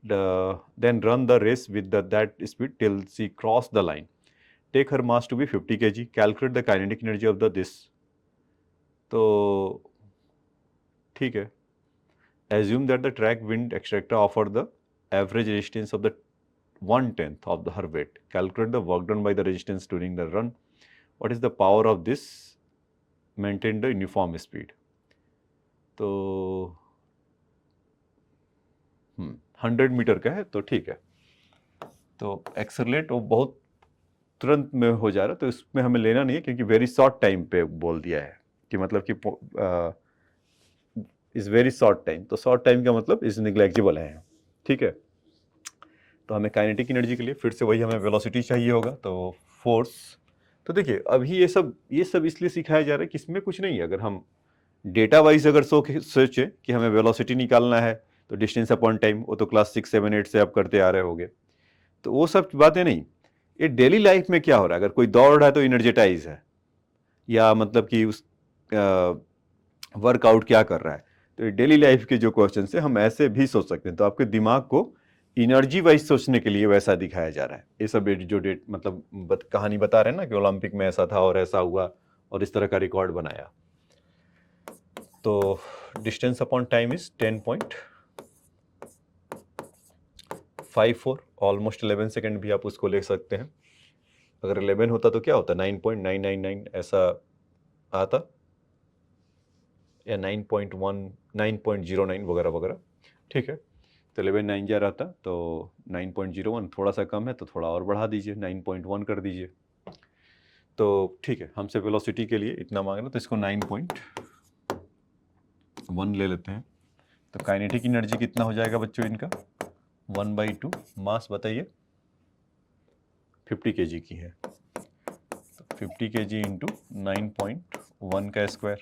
then run the race with that speed till she cross the line. Take her mass to be 50 kg. Calculate the kinetic energy of the this. तो ठीक है. Assume that the track wind extractor offered the average resistance of the 1/10 of her weight. Calculate the work done by the resistance during the run. What is the power of this? Maintain the uniform speed. तो 100 metre का है तो ठीक है. तो accelerate वो बहुत तुरंत में हो जा रहा है, तो इसमें हमें लेना नहीं है क्योंकि वेरी शॉर्ट टाइम पे बोल दिया है कि मतलब कि इज वेरी शॉर्ट टाइम. तो शॉर्ट टाइम का मतलब इज निग्लेक्जिबल है. ठीक है. तो हमें काइनेटिक एनर्जी के लिए फिर से वही हमें वेलोसिटी चाहिए होगा. तो फोर्स, तो देखिए अभी ये सब इसलिए सिखाया जा रहा है कि इसमें कुछ नहीं है. अगर हम डेटा वाइज अगर सोचे कि हमें वेलोसिटी निकालना है तो डिस्टेंस अपॉन टाइम, वो तो क्लास 6, 7, 8 से आप करते आ रहे होगे. तो वो सब बातें नहीं. ये डेली लाइफ में क्या हो रहा है, अगर कोई दौड़ रहा है तो इनर्जेटाइज है, या मतलब कि उस वर्कआउट क्या कर रहा है. तो ये डेली लाइफ के जो क्वेश्चन है हम ऐसे भी सोच सकते हैं. तो आपके दिमाग को एनर्जी वाइज सोचने के लिए वैसा दिखाया जा रहा है. ये सब जो मतलब कहानी बता रहे हैं ना कि ओलंपिक में ऐसा था और ऐसा हुआ और इस तरह का रिकॉर्ड बनाया. तो distance upon time is 10.54, almost 11 second भी आप उसको ले सकते हैं. अगर 11 होता तो क्या होता, 9.999 ऐसा आता, या 9.1, 9.09 वगैरह वगैरह. ठीक है. तो 11 9 जा रहा था तो 9.01 थोड़ा सा कम है तो थोड़ा और बढ़ा दीजिए, 9.1 कर दीजिए. तो ठीक है, हमसे वेलोसिटी के लिए इतना मांगना तो इसको 9.1 ले लेते हैं. तो काइनेटिक एनर्जी कितना हो जाएगा बच्चों इनका, 1/2. मास बताइए 50 kg की है. तो 50 kg इंटू 9.1 का स्क्वायर,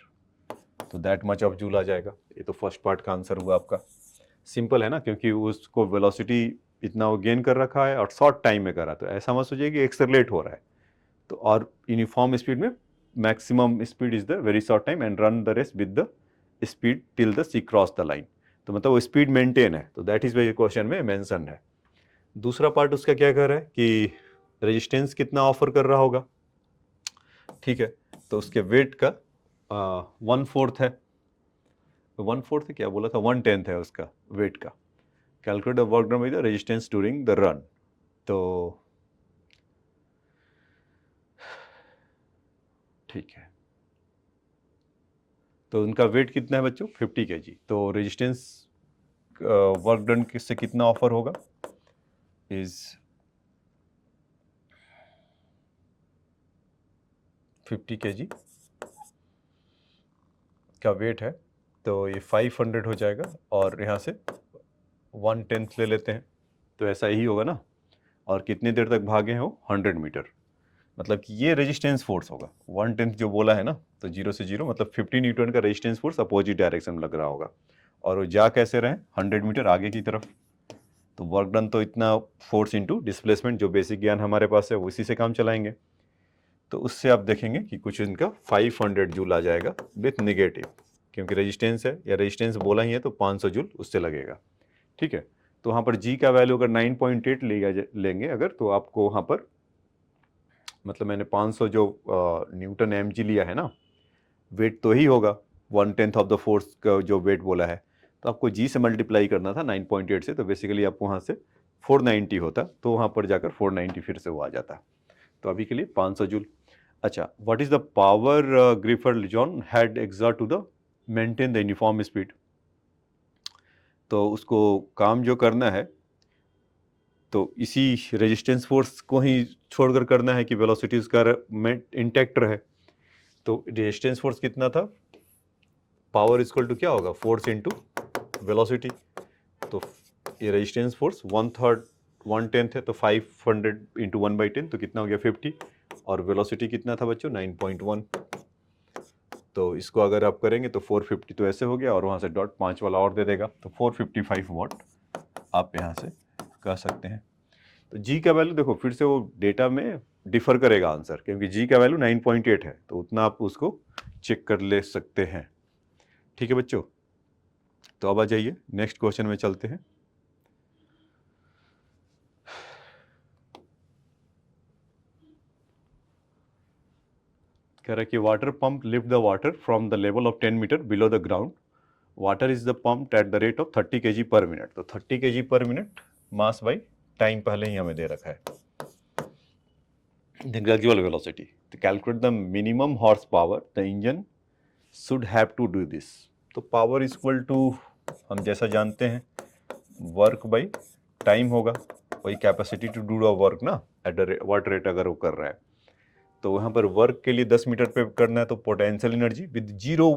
तो दैट मच ऑफ जूल आ जाएगा. ये तो फर्स्ट पार्ट का आंसर हुआ आपका. सिंपल है ना, क्योंकि उसको वेलोसिटी इतना वो गेन कर रखा है और शॉर्ट टाइम में करा. तो ऐसा मत सोचिए कि एक्सेलरेट हो रहा है. तो और यूनिफॉर्म स्पीड में maximum speed is the very short time and run the race with the speed till the see cross the line. तो मतलब वो स्पीड मेंटेन है. तो दैट इज वे क्वेश्चन में मेंशन है. दूसरा पार्ट उसका क्या कर रहा है कि रेजिस्टेंस कितना ऑफर कर रहा होगा. ठीक है. तो उसके वेट का 1/4 है. 1/4 क्या बोला था, 1/10 है उसका वेट का. Calculate the work done by the resistance during the run. तो ठीक है. तो उनका वेट कितना है बच्चों, 50 kg. तो रेजिस्टेंस वर्क डन से कितना ऑफर होगा इज 50 kg का वेट है. तो ये 500 हो जाएगा और यहाँ से 1/10 ले लेते हैं. तो ऐसा ही होगा ना. और कितनी देर तक भागे हैं वो, 100 मीटर. मतलब कि ये रेजिस्टेंस फोर्स होगा. 1/10 जो बोला है ना, तो 0 से 0 मतलब 50 न्यूटन का रेजिस्टेंस फोर्स अपोजिट डायरेक्शन में लग रहा होगा. और वो जा कैसे रहे, 100 मीटर आगे की तरफ. तो वर्क डन तो इतना फोर्स इंटू डिस्प्लेसमेंट, जो बेसिक ज्ञान हमारे पास है उसी से काम चलाएंगे. तो उससे आप देखेंगे कि कुछ इनका 500 जूल आ जाएगा विथ निगेटिव, क्योंकि रेजिस्टेंस है, या रेजिस्टेंस बोला ही है तो 500 जूल उससे लगेगा. ठीक है. तो वहाँ पर जी का वैल्यू अगर 9.8 लेंगे अगर, तो आपको वहाँ पर मतलब मैंने 500 जो न्यूटन एम जी लिया है ना, वेट तो ही होगा 1/10 ऑफ द फोर्स का जो वेट बोला है. तो आपको जी से मल्टीप्लाई करना था 9.8 से. तो बेसिकली आपको वहाँ से 490 होता, तो वहाँ पर जाकर 490 फिर से वो आ जाता. तो अभी के लिए 500 जूल. अच्छा, what is the power gripper John had exert to the maintain the uniform speed. तो उसको काम जो करना है तो इसी रेजिस्टेंस फोर्स को ही छोड़कर करना है कि वेलोसिटी उसका इंटैक्ट रहे. तो रेजिस्टेंस फोर्स कितना था, पावर इक्वल टू क्या होगा, फोर्स इनटू वेलोसिटी. तो ये रेजिस्टेंस फोर्स 1/3 1/10 है, तो 500 इंटू 1/10 तो कितना हो गया 50. और वेलोसिटी कितना था बच्चों, 9.1. तो इसको अगर आप करेंगे तो 450 तो ऐसे हो गया, और वहाँ से डॉट 5 वाला और दे देगा. तो 455 वाट आप यहाँ से कह सकते हैं. तो जी का वैल्यू देखो फिर से वो डेटा में डिफर करेगा आंसर, क्योंकि जी का वैल्यू 9.8 है, तो उतना आप उसको चेक कर ले सकते हैं. ठीक है बच्चों. तो अब आ जाइए नेक्स्ट क्वेश्चन में चलते हैं. कह रहा है कि water pump lift the water from the level of 10 metre below the ground, water is the pump at the rate of 30 kg per minute. तो 30 kg per minute mass by time पहले ही हमें दे रखा है, the gradual velocity. To calculate the minimum horsepower, the engine should have to do this. तो power is equal to हम जैसा जानते हैं वर्क बाई टाइम होगा, वही capacity to do the work ना एट व्हाट रेट अगर वो कर रहा है। तो वहाँ पर वर्क के लिए 10 मीटर पे करना है तो potential energy with zero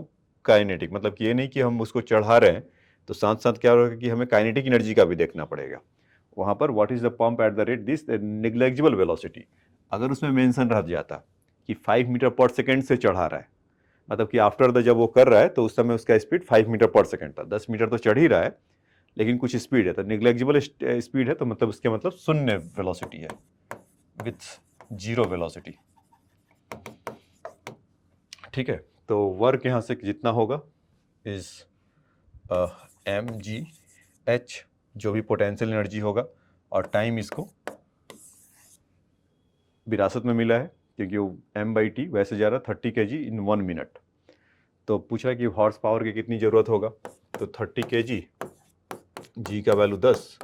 kinetic, मतलब कि ये नहीं कि हम उसको चढ़ा रहे हैं तो साथ साथ क्या होगा कि हमें काइनेटिक एनर्जी का भी देखना पड़ेगा। वहाँ पर what is the pump at the rate this negligible velocity, अगर उसमें मेंशन रह जाता कि 5 मीटर पर सेकेंड से चढ़ा रहा है, मतलब कि आफ्टर द जब वो कर रहा है तो उस समय उसका स्पीड 5 मीटर पर सेकेंड था, 10 मीटर तो चढ़ ही रहा है लेकिन कुछ स्पीड है, तो नेग्लेजिबल स्पीड है, तो मतलब उसके मतलब शून्य वेलोसिटी है विथ जीरो वेलोसिटी। ठीक है, तो वर्क यहाँ से जितना होगा इज mgh जो भी पोटेंशियल एनर्जी होगा, और टाइम इसको विरासत में मिला है क्योंकि वो m/t वैसे जा रहा 30 kg इन 1 मिनट। तो पूछ रहा है कि हॉर्स पावर की कितनी ज़रूरत होगा, तो 30 kg, g का वैल्यू 10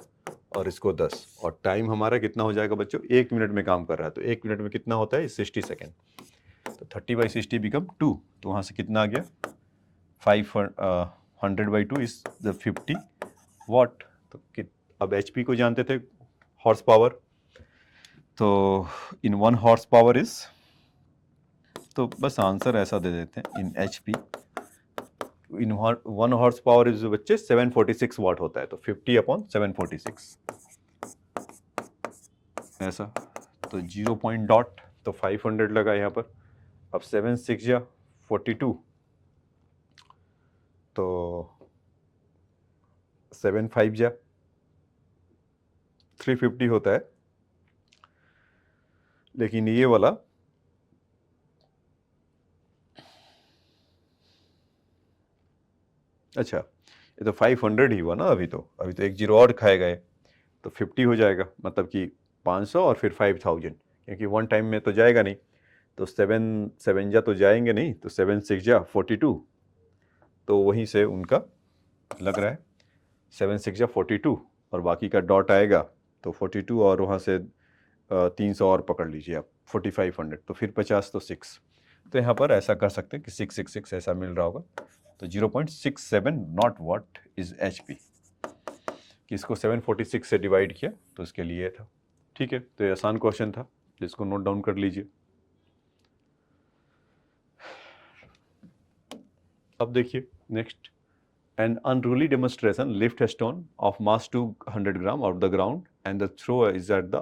और इसको 10, और टाइम हमारा कितना हो जाएगा बच्चों, 1 मिनट में काम कर रहा है तो 1 मिनट में कितना होता है 60 सेकेंड, तो 30/60 बिकम 2, तो वहाँ से कितना आ गया 500/2 इज द 50 वाट। तो अब HP को जानते थे हॉर्स पावर, तो इन 1 हॉर्स पावर इज, तो बस आंसर ऐसा दे देते हैं इन HP, in 1 horse power is बच्चे 746 वाट होता है, तो 50/746 ऐसा, तो 0 पॉइंट डॉट, तो 500 लगा यहाँ पर। अब 7 6 या 42, तो 7 5 जा 350 होता है, लेकिन ये वाला अच्छा ये तो 500 ही हुआ ना, अभी तो एक जीरो और खाए गए, तो 50 हो जाएगा, मतलब कि 500 और फिर 5000, क्योंकि 1 टाइम में तो जाएगा नहीं, तो 7 7 जा तो जाएंगे नहीं, तो 7 6 जा 42, तो वहीं से उनका लग रहा है 7 6 जा 42 और बाकी का डॉट आएगा, तो 42 और वहाँ से 300 और पकड़ लीजिए आप 4500, तो फिर 50 तो 6, तो यहाँ पर ऐसा कर सकते हैं कि 666 ऐसा मिल रहा होगा, तो 0.67 नॉट वाट इज HP, कि इसको 746 से डिवाइड किया तो इसके लिए था। ठीक है, तो ये आसान क्वेश्चन था, जिसको नोट डाउन कर लीजिए। अब देखिए next, an unruly demonstration lift a stone of mass 200 gram out of the ground and the thrower is at the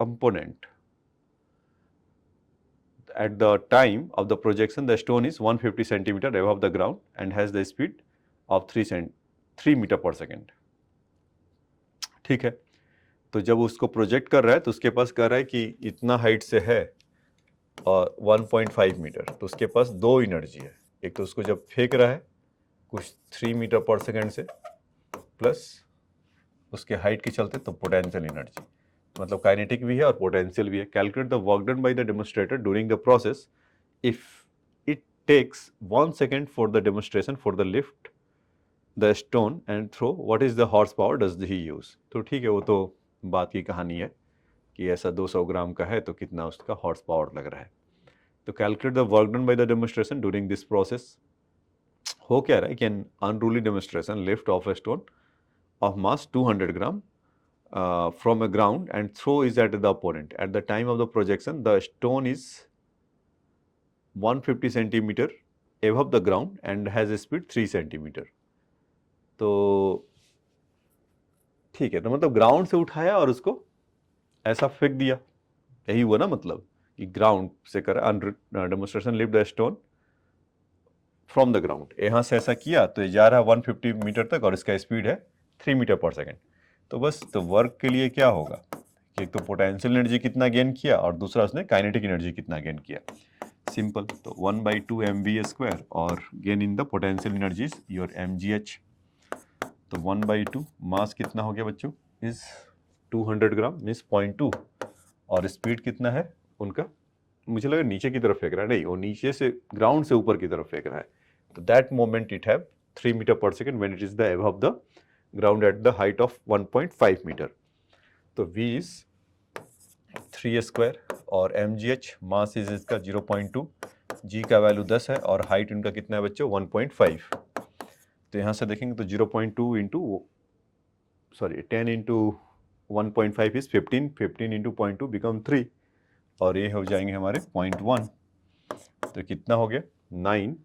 opponent. At the time of the projection, the stone is 150 centimeter above the ground and has the speed of 3 metre per second. ठीक है, तो जब उसको project कर रहा है तो उसके पास कह रहा है कि इतना हाइट से है और 1.5 मीटर, तो उसके पास 2 एनर्जी है, एक तो उसको जब फेंक रहा है कुछ 3 मीटर पर सेकेंड से, प्लस उसके हाइट के चलते तो पोटेंशियल एनर्जी, मतलब काइनेटिक भी है और पोटेंशियल भी है। Calculate the work done by the demonstrator during the process if it takes 1 second for the demonstration for the lift the stone and throw, what is the horse power does he use. तो ठीक है, वो तो बात की कहानी है कि ऐसा 200 ग्राम का है तो कितना उसका हॉर्स पावर लग रहा है। तो calculate the work done by the demonstration during this process, हो क्या रहा है कि an unruly demonstration lift of a stone of mass 200 gram from a ground and throw is at the opponent. At the time of the projection, the stone is 150 centimeter above the ground and has a speed 3 centimeter. तो ठीक है, तो मतलब ground से उठाया और उसको ऐसा फेंक दिया, यही हुआ ना, मतलब कि ग्राउंड से करा demonstration lift the stone from the ground, यहाँ से ऐसा किया तो ये जा रहा है 150 मीटर तक और इसका स्पीड है 3 मीटर पर सेकेंड। तो बस तो वर्क के लिए क्या होगा कि एक तो पोटेंशियल एनर्जी कितना गेन किया और दूसरा उसने काइनेटिक एनर्जी कितना गेन किया, सिंपल, तो 1/2 mv² और gain in the potential energies your mgh, तो 1/2 मास कितना हो गया बच्चों इज 200 ग्राम मीन्स 0.2 और स्पीड कितना है उनका मुझे लगा नीचे की तरफ फेंक रहा है, नहीं, वो नीचे से ग्राउंड से ऊपर की तरफ फेंक रहा है। तो that moment it have 3 metre per second when it is the above the ground at the height of 1.5 metre. तो v इज 3 स्क्वायर और mgh मास इज इसका 0.2, g का वैल्यू 10 है और हाइट इनका कितना है बच्चों 1.5। तो यहाँ से देखेंगे तो 0.2 into 10 into 1.5 is 15, 15 into 0.2 become 3 और ये हो जाएंगे हमारे 0.1। तो कितना हो गया 9,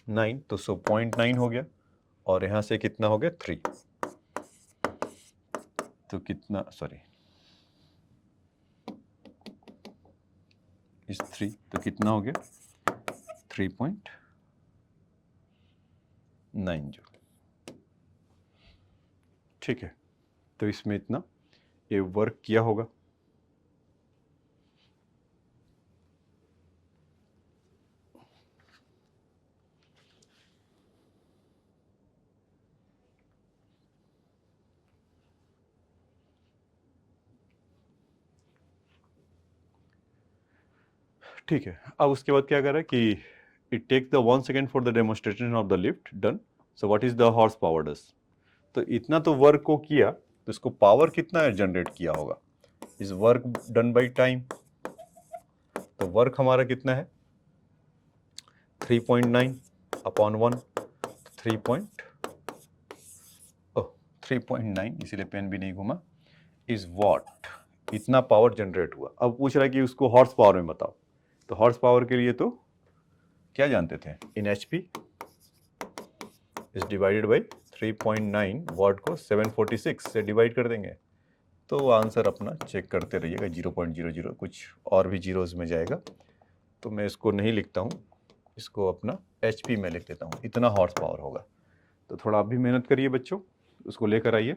9, तो 0.9 हो गया और यहाँ से कितना हो गया 3। तो कितना इस 3 तो कितना हो गया 3.9 जो, ठीक है। तो इसमें इतना ये वर्क किया होगा। ठीक है, अब उसके बाद क्या कर रहा है कि it takes the 1 second for the demonstration of the lift done. So what is the horse power does. तो इतना तो वर्क को किया, तो इसको पावर कितना जनरेट किया होगा, is work done by time. तो वर्क हमारा कितना है 3.9 अपॉन 1, 3.9 इसीलिए पेन भी नहीं घूमा, इज वॉट, इतना पावर जनरेट हुआ। अब पूछ रहा है कि उसको हॉर्स पावर में बताओ। तो हॉर्स पावर के लिए तो क्या जानते थे, in HP is divided by 3.9, watt को 746 से डिवाइड कर देंगे तो आंसर अपना चेक करते रहिएगा। 0.00 कुछ और भी जीरोज में जाएगा, तो मैं इसको नहीं लिखता हूँ, इसको अपना एचपी में लिख देता हूँ। इतना हॉर्स पावर होगा। तो थोड़ा आप भी मेहनत करिए बच्चों, उसको लेकर आइए।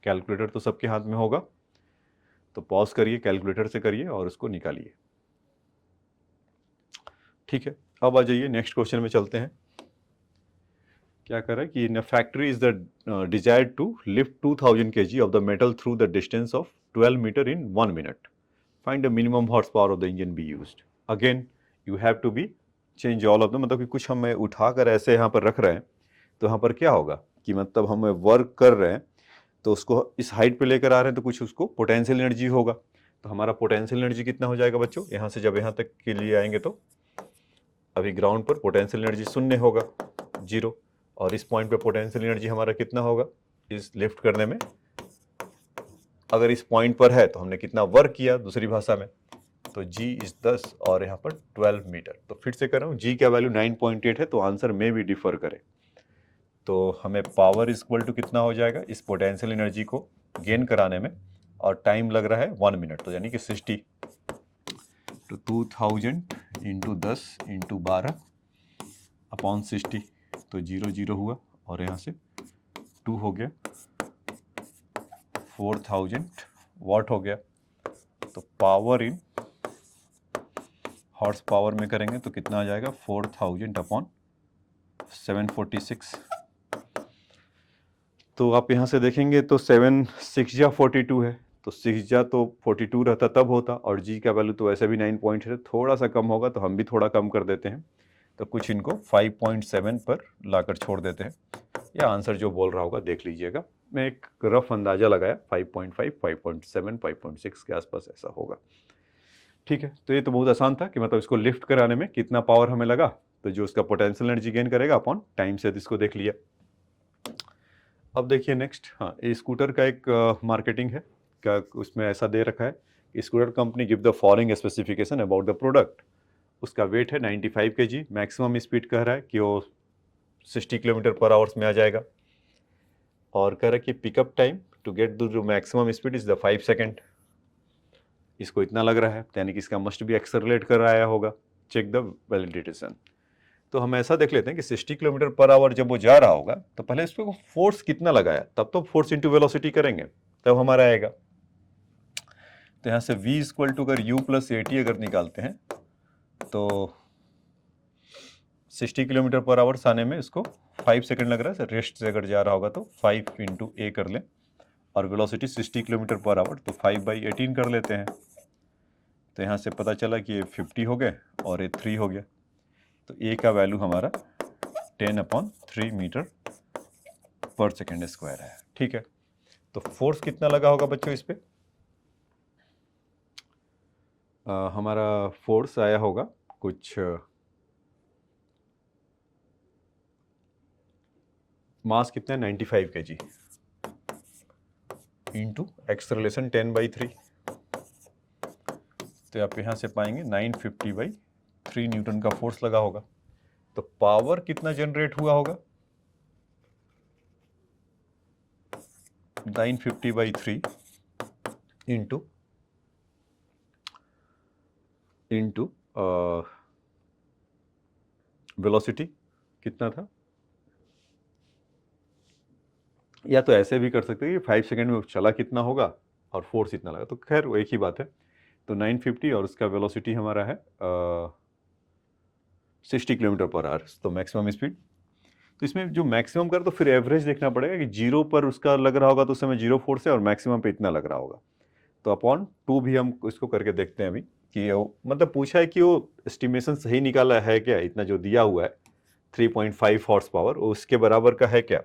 कैलकुलेटर तो सबके हाथ में होगा, तो पॉज करिए, कैलकुलेटर से करिए और उसको निकालिए। ठीक है, अब आ जाइए नेक्स्ट क्वेश्चन में चलते हैं। क्या कर रहा है कि in a factory is the desired to lift 2000 kg of the metal through the distance of 12 metre in 1 minute. Find the minimum horse power of the engine be used. Again you have to be change all of the, मतलब कि कुछ हम उठाकर ऐसे यहाँ पर रख रहे हैं, तो यहाँ पर क्या होगा कि मतलब हम वर्क कर रहे हैं तो उसको इस हाइट पे लेकर आ रहे हैं, तो कुछ उसको पोटेंशियल एनर्जी होगा। तो हमारा पोटेंशियल एनर्जी कितना हो जाएगा बच्चों, यहाँ से जब यहाँ तक के लिए आएंगे तो अभी ग्राउंड पर पोटेंशियल एनर्जी शून्य होगा, 0, और इस पॉइंट पे पोटेंशियल एनर्जी हमारा कितना होगा इस लिफ्ट करने में। अगर इस पॉइंट पर है तो हमने कितना वर्क किया दूसरी भाषा में, तो g इज 10 और यहाँ पर 12 मीटर। तो फिर से कर रहा हूँ, g का वैल्यू 9.8 है, तो आंसर में भी डिफर करे। तो हमें पावर इक्वल टू कितना हो जाएगा इस पोटेंशियल एनर्जी को गेन कराने में, और टाइम लग रहा है 1 मिनट, तो यानी कि 60। तो 2000 इंटू 10 इंटू 12 अपॉन 60, तो 0 हुआ और यहाँ से 2 हो गया, 4000 वाट हो गया। तो पावर इन हॉर्स पावर में करेंगे तो कितना आ जाएगा 4000 अपॉन 746। तो आप यहाँ से देखेंगे तो 7 6 जा 42 है, तो 6 जा तो 42 रहता तब होता, और जी का वैल्यू तो वैसे भी 9 पॉइंट है, थोड़ा सा कम होगा, तो हम भी थोड़ा कम कर देते हैं। तो कुछ इनको 5.7 पर लाकर छोड़ देते हैं, या आंसर जो बोल रहा होगा देख लीजिएगा। मैं एक रफ अंदाजा लगाया 5.5, 5.7, 5.6 के आसपास ऐसा होगा। ठीक है, तो ये तो बहुत आसान था कि मतलब इसको लिफ्ट कराने में कितना पावर हमें लगा, तो जो उसका पोटेंशियल एनर्जी गेन करेगा अपॉन टाइम से इसको देख लिया। अब देखिए नेक्स्ट, हाँ, ये स्कूटर का एक मार्केटिंग है क्या, उसमें ऐसा दे रखा है कि scooter company give the following specification about the product. उसका वेट है 95 kg, मैक्सिमम स्पीड कह रहा है कि वो 60 किलोमीटर पर आवर्स में आ जाएगा, और कह रहा है कि pickup time to get the जो maximum speed is the 5 second. इसको इतना लग रहा है, यानी कि इसका मस्ट भी एक्सेलरेट कर आया होगा। Check the validation. तो हम ऐसा देख लेते हैं कि 60 किलोमीटर पर आवर जब वो जा रहा होगा तो पहले इस पर फोर्स कितना लगाया, तब तो फोर्स इंटू वेलोसिटी करेंगे तब हमारा आएगा। तो यहाँ से v इक्वल टू अगर u प्लस AT अगर निकालते हैं तो 60 किलोमीटर पर आवर आने में इसको 5 सेकंड लग रहा है। रेस्ट से अगर जा रहा होगा तो 5 इंटू ए कर लें, और वेलोसिटी 60 किलोमीटर पर आवर, तो 5/18 कर लेते हैं। तो यहाँ से पता चला कि ये 50 हो गए और ये 3 हो गया। तो ए का वैल्यू हमारा 10/3 मीटर पर सेकेंड स्क्वायर है। ठीक है, तो फोर्स कितना लगा होगा बच्चों इस पे? हमारा फोर्स आया होगा कुछ मास कितना है 95 kg इंटू एक्सेलरेशन 10/3। तो आप यहाँ से पाएंगे 950/3 न्यूटन का फोर्स लगा होगा। तो पावर कितना जनरेट हुआ होगा? 950/3 इंटू वेलोसिटी कितना था, या तो ऐसे भी कर सकते हैं कि 5 सेकेंड में चला कितना होगा और फोर्स इतना लगा, तो खैर वो एक ही बात है। तो 950 और उसका वेलोसिटी हमारा है 60 किलोमीटर पर आवर, तो मैक्सिमम स्पीड। तो इसमें जो मैक्सिमम कर तो फिर एवरेज देखना पड़ेगा कि 0 पर उसका लग रहा होगा तो उस समय 0 फोर्स है और मैक्सिमम पे इतना लग रहा होगा। तो अपॉन 2 भी हम इसको करके देखते हैं अभी कि मतलब पूछा है कि वो एस्टिमेशन सही निकाला है क्या, इतना जो दिया हुआ है 3.5 हॉर्स पावर उसके बराबर का है क्या।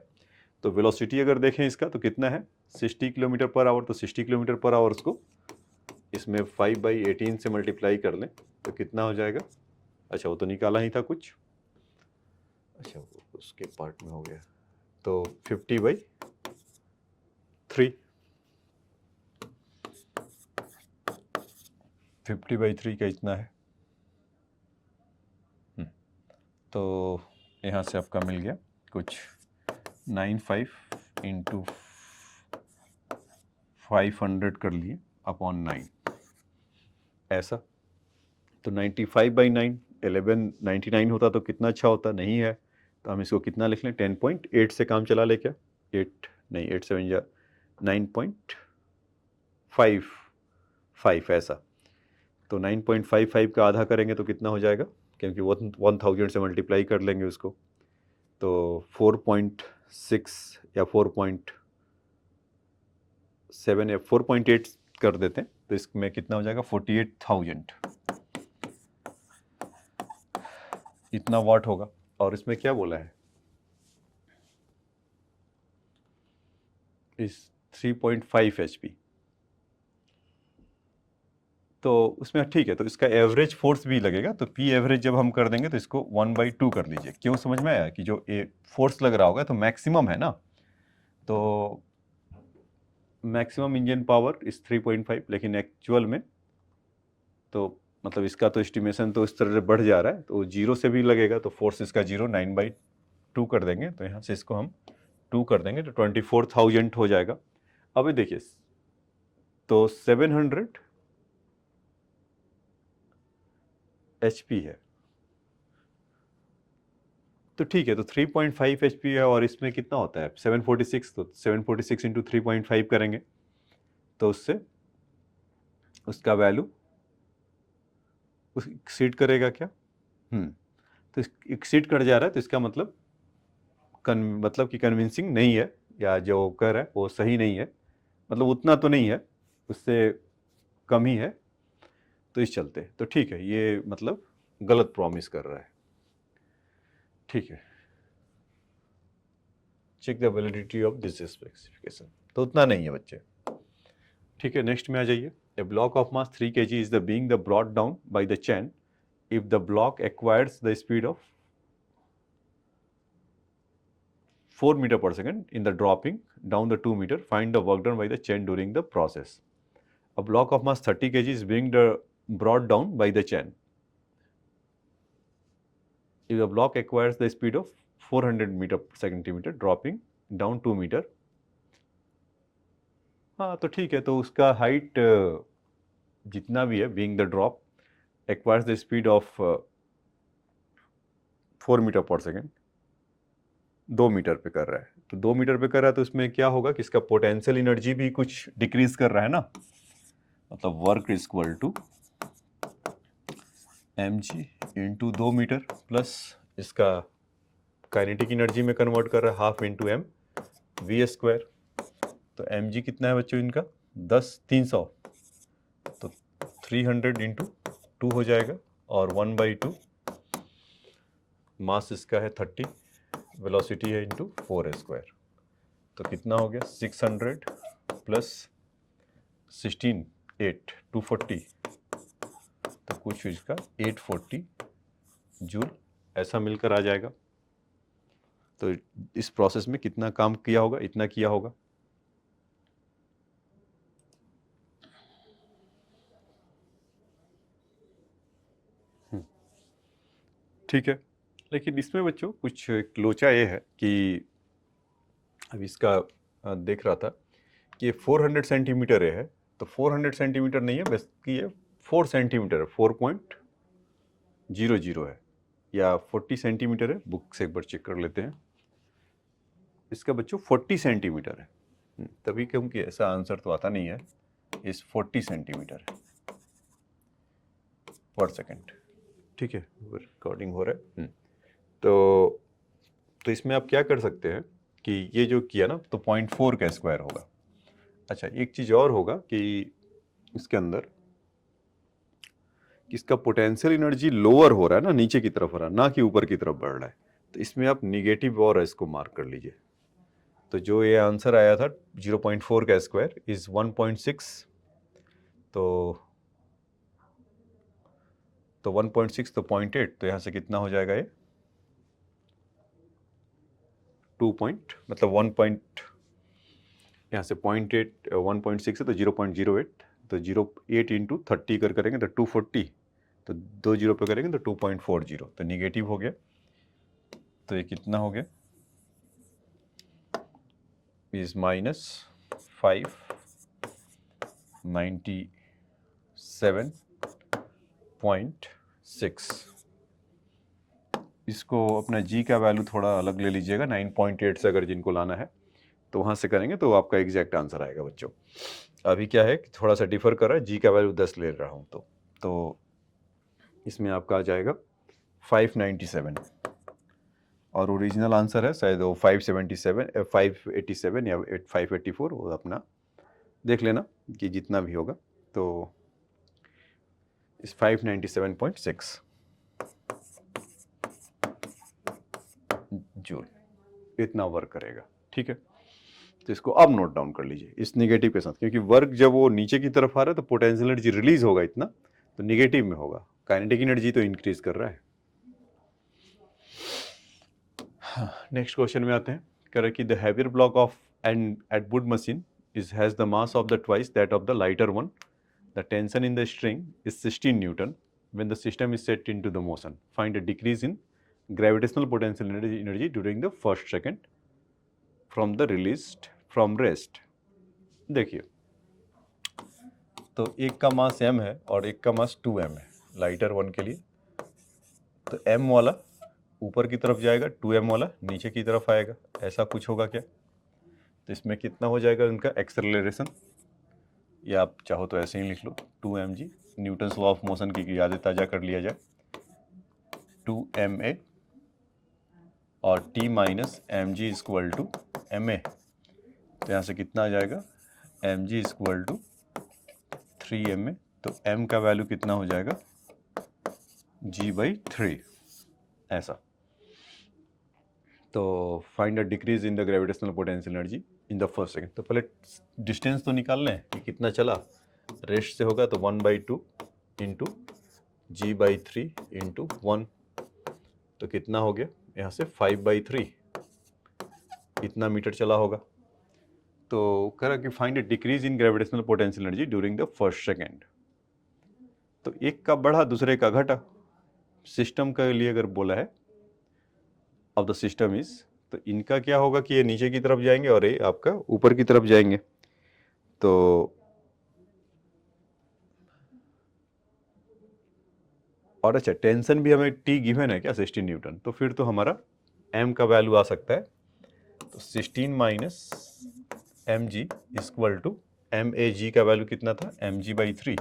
तो वेलोसिटी अगर देखें इसका तो कितना है 60 किलोमीटर पर आवर, तो 60 किलोमीटर पर आवर उसको इसमें 5/18 से मल्टीप्लाई कर लें तो कितना हो जाएगा। अच्छा वो तो निकाला ही था कुछ, अच्छा वो उसके पार्ट में हो गया, तो 50/3 50/3 का इतना है। तो यहाँ से आपका मिल गया कुछ 95 इंटू 500 कर लिए अपॉन 9 ऐसा। तो 95/9 1199 होता तो कितना अच्छा होता, नहीं है तो हम इसको कितना लिख लें 10.8 से काम चला ले क्या, 8 नहीं 8 7 या 9.55 ऐसा। तो 9.55 का आधा करेंगे तो कितना हो जाएगा, क्योंकि 1000 से मल्टीप्लाई कर लेंगे उसको, तो 4.6 या 4.7 या 4.8 कर देते हैं तो इसमें कितना हो जाएगा 48,000 इतना वाट होगा। और इसमें क्या बोला है इस 3.5 HP, तो उसमें ठीक है, तो इसका एवरेज फोर्स भी लगेगा। तो पी एवरेज जब हम कर देंगे तो इसको 1/2 कर लीजिए। क्यों, समझ में आया कि जो फोर्स लग रहा होगा तो मैक्सिमम है ना, तो मैक्सिमम इंजन पावर इस 3.5, लेकिन एक्चुअल में तो मतलब इसका तो एस्टिमेशन तो इस तरह से बढ़ जा रहा है, तो 0 से भी लगेगा तो फोर्स इसका 0 9/2 कर देंगे, तो यहाँ से इसको हम 2 कर देंगे तो 24,000 हो जाएगा। अभी देखिए तो 700 HP है, तो ठीक है, तो 3.5 HP है और इसमें कितना होता है 746, तो 746 इंटू 3.5 करेंगे तो उससे उसका वैल्यू एक्सीड करेगा क्या, तो एक्सीड कर जा रहा है, तो इसका मतलब मतलब कि कन्विंसिंग नहीं है, या जो कर है वो सही नहीं है, मतलब उतना तो नहीं है, उससे कम ही है, तो इस चलते तो ठीक है, ये मतलब गलत प्रॉमिस कर रहा है। ठीक है, check the validity of this specification, तो उतना नहीं है बच्चे। ठीक है, नेक्स्ट में आ जाइए। A block of mass 3 kg is the being the brought down by the chain if the block acquires the speed of 4 meter per second in the dropping down the 2 meter. Find the work done by the chain during the process. A block of mass 30 kg is being brought down by the chain. If the block acquires the speed of 400 meter per centimeter dropping down 2 meter, हाँ तो ठीक है, तो उसका height जितना भी है being the drop acquires the speed of 4 metre per second, 2 metre पे कर रहा है, तो 2 मीटर पे कर रहा है तो इसमें क्या होगा कि इसका पोटेंशियल एनर्जी भी कुछ डिक्रीज कर रहा है ना, मतलब work is equal to mg into 2 metre plus इसका काइनेटिक एनर्जी में कन्वर्ट कर रहा है half into m v square. तो mg कितना है बच्चों इनका 300, तो 300 इंटू 2 हो जाएगा और 1/2 मास इसका है 30, वेलोसिटी है इंटू 4a², तो कितना हो गया 600 प्लस 16 8 240, तो कुछ इसका 840 जूल ऐसा मिलकर आ जाएगा। तो इस प्रोसेस में कितना काम किया होगा, इतना किया होगा। ठीक है, लेकिन इसमें बच्चों कुछ एक लोचा ये है कि अब इसका देख रहा था कि 400 सेंटीमीटर है, तो 400 सेंटीमीटर नहीं है, बल्कि ये 4 सेंटीमीटर है, 4.00 है या 40 सेंटीमीटर है। बुक से एक बार चेक कर लेते हैं। इसका बच्चों 40 सेंटीमीटर है, तभी क्योंकि ऐसा आंसर तो आता नहीं है। इस 40 सेंटीमीटर है पर सेकेंड। ठीक है, रिकॉर्डिंग हो रहा है। तो इसमें आप क्या कर सकते हैं कि ये जो किया ना, तो 0.4 का स्क्वायर होगा। अच्छा, एक चीज़ और होगा कि इसके अंदर इसका पोटेंशियल एनर्जी लोअर हो रहा है ना, नीचे की तरफ हो रहा है, ना कि ऊपर की तरफ बढ़ रहा है। तो इसमें आप निगेटिव और इसको मार्क कर लीजिए। तो जो ये आंसर आया था 0.4 का स्क्वायर इज 1.6, तो 1.6 तो 0.8, तो यहाँ से कितना हो जाएगा ये 2 पॉइंट, मतलब 1 पॉइंट, यहाँ से 0.8 1.6 है तो 0.08, तो 0.8 इंटू 30 करेंगे तो 240, तो 2 जीरो पे करेंगे तो 2.40, तो निगेटिव हो गया। तो ये कितना हो गया इज -597.6। इसको अपना जी का वैल्यू थोड़ा अलग ले लीजिएगा, 9.8 से अगर जिनको लाना है तो वहाँ से करेंगे तो आपका एग्जैक्ट आंसर आएगा बच्चों। अभी क्या है कि थोड़ा सा डिफर कर रहा है, जी का वैल्यू 10 ले रहा हूँ, तो इसमें आपका आ जाएगा 597, और ओरिजिनल आंसर है शायद वो 577 587 या 584, वो अपना देख लेना कि जितना भी होगा। तो इस 597.6 जूल इतना वर्क करेगा। ठीक है, तो इसको अब नोट डाउन कर लीजिए इस निगेटिव के साथ, क्योंकि वर्क जब वो नीचे की तरफ आ रहा है तो पोटेंशियल एनर्जी रिलीज होगा इतना, तो निगेटिव में होगा। काइनेटिक एनर्जी तो इंक्रीज कर रहा है। नेक्स्ट क्वेश्चन में आते हैं। कह रहे कि the heavier block of and at wood machine is has the mass of the twice that of the lighter one. The tension in the string is 16 Newton when the system is set into the motion. Find a decrease in gravitational potential energy during the first second from the released from rest. देखिए, तो एक का मास m है और एक का मास 2m है lighter one के लिए। तो m वाला ऊपर की तरफ जाएगा, 2m वाला नीचे की तरफ आएगा, ऐसा कुछ होगा क्या? तो इसमें कितना हो जाएगा उनका एक्सेलरेशन, या आप चाहो तो ऐसे ही लिख लो 2mg, Newton's law of motion की यादें ताज़ा कर लिया जाए, 2ma और t minus mg equal to ma। तो यहाँ से कितना आ जाएगा mg इक्वल टू 3ma, तो m का वैल्यू कितना हो जाएगा g/3 ऐसा। तो find a decrease in the gravitational potential energy in the first second. तो पहले डिस्टेंस तो निकाल लें कि कितना चला, रेस्ट से होगा तो 1/2 इंटू g/3 इंटू 1, तो कितना हो गया यहाँ से 5/3, इतना मीटर चला होगा। तो कह रहा कि find a decrease in gravitational potential energy during the first second. तो एक का बढ़ा दूसरे का घटा, सिस्टम के लिए अगर बोला है ऑफ द सिस्टम इज, तो इनका क्या होगा कि ये नीचे की तरफ जाएंगे और ये आपका ऊपर की तरफ जाएंगे। तो और अच्छा, टेंशन भी हमें टी गिवन है क्या 16 न्यूटन, तो फिर तो हमारा एम का वैल्यू आ सकता है। तो 16 minus m ji equal to M a g का वैल्यू कितना था mg/3,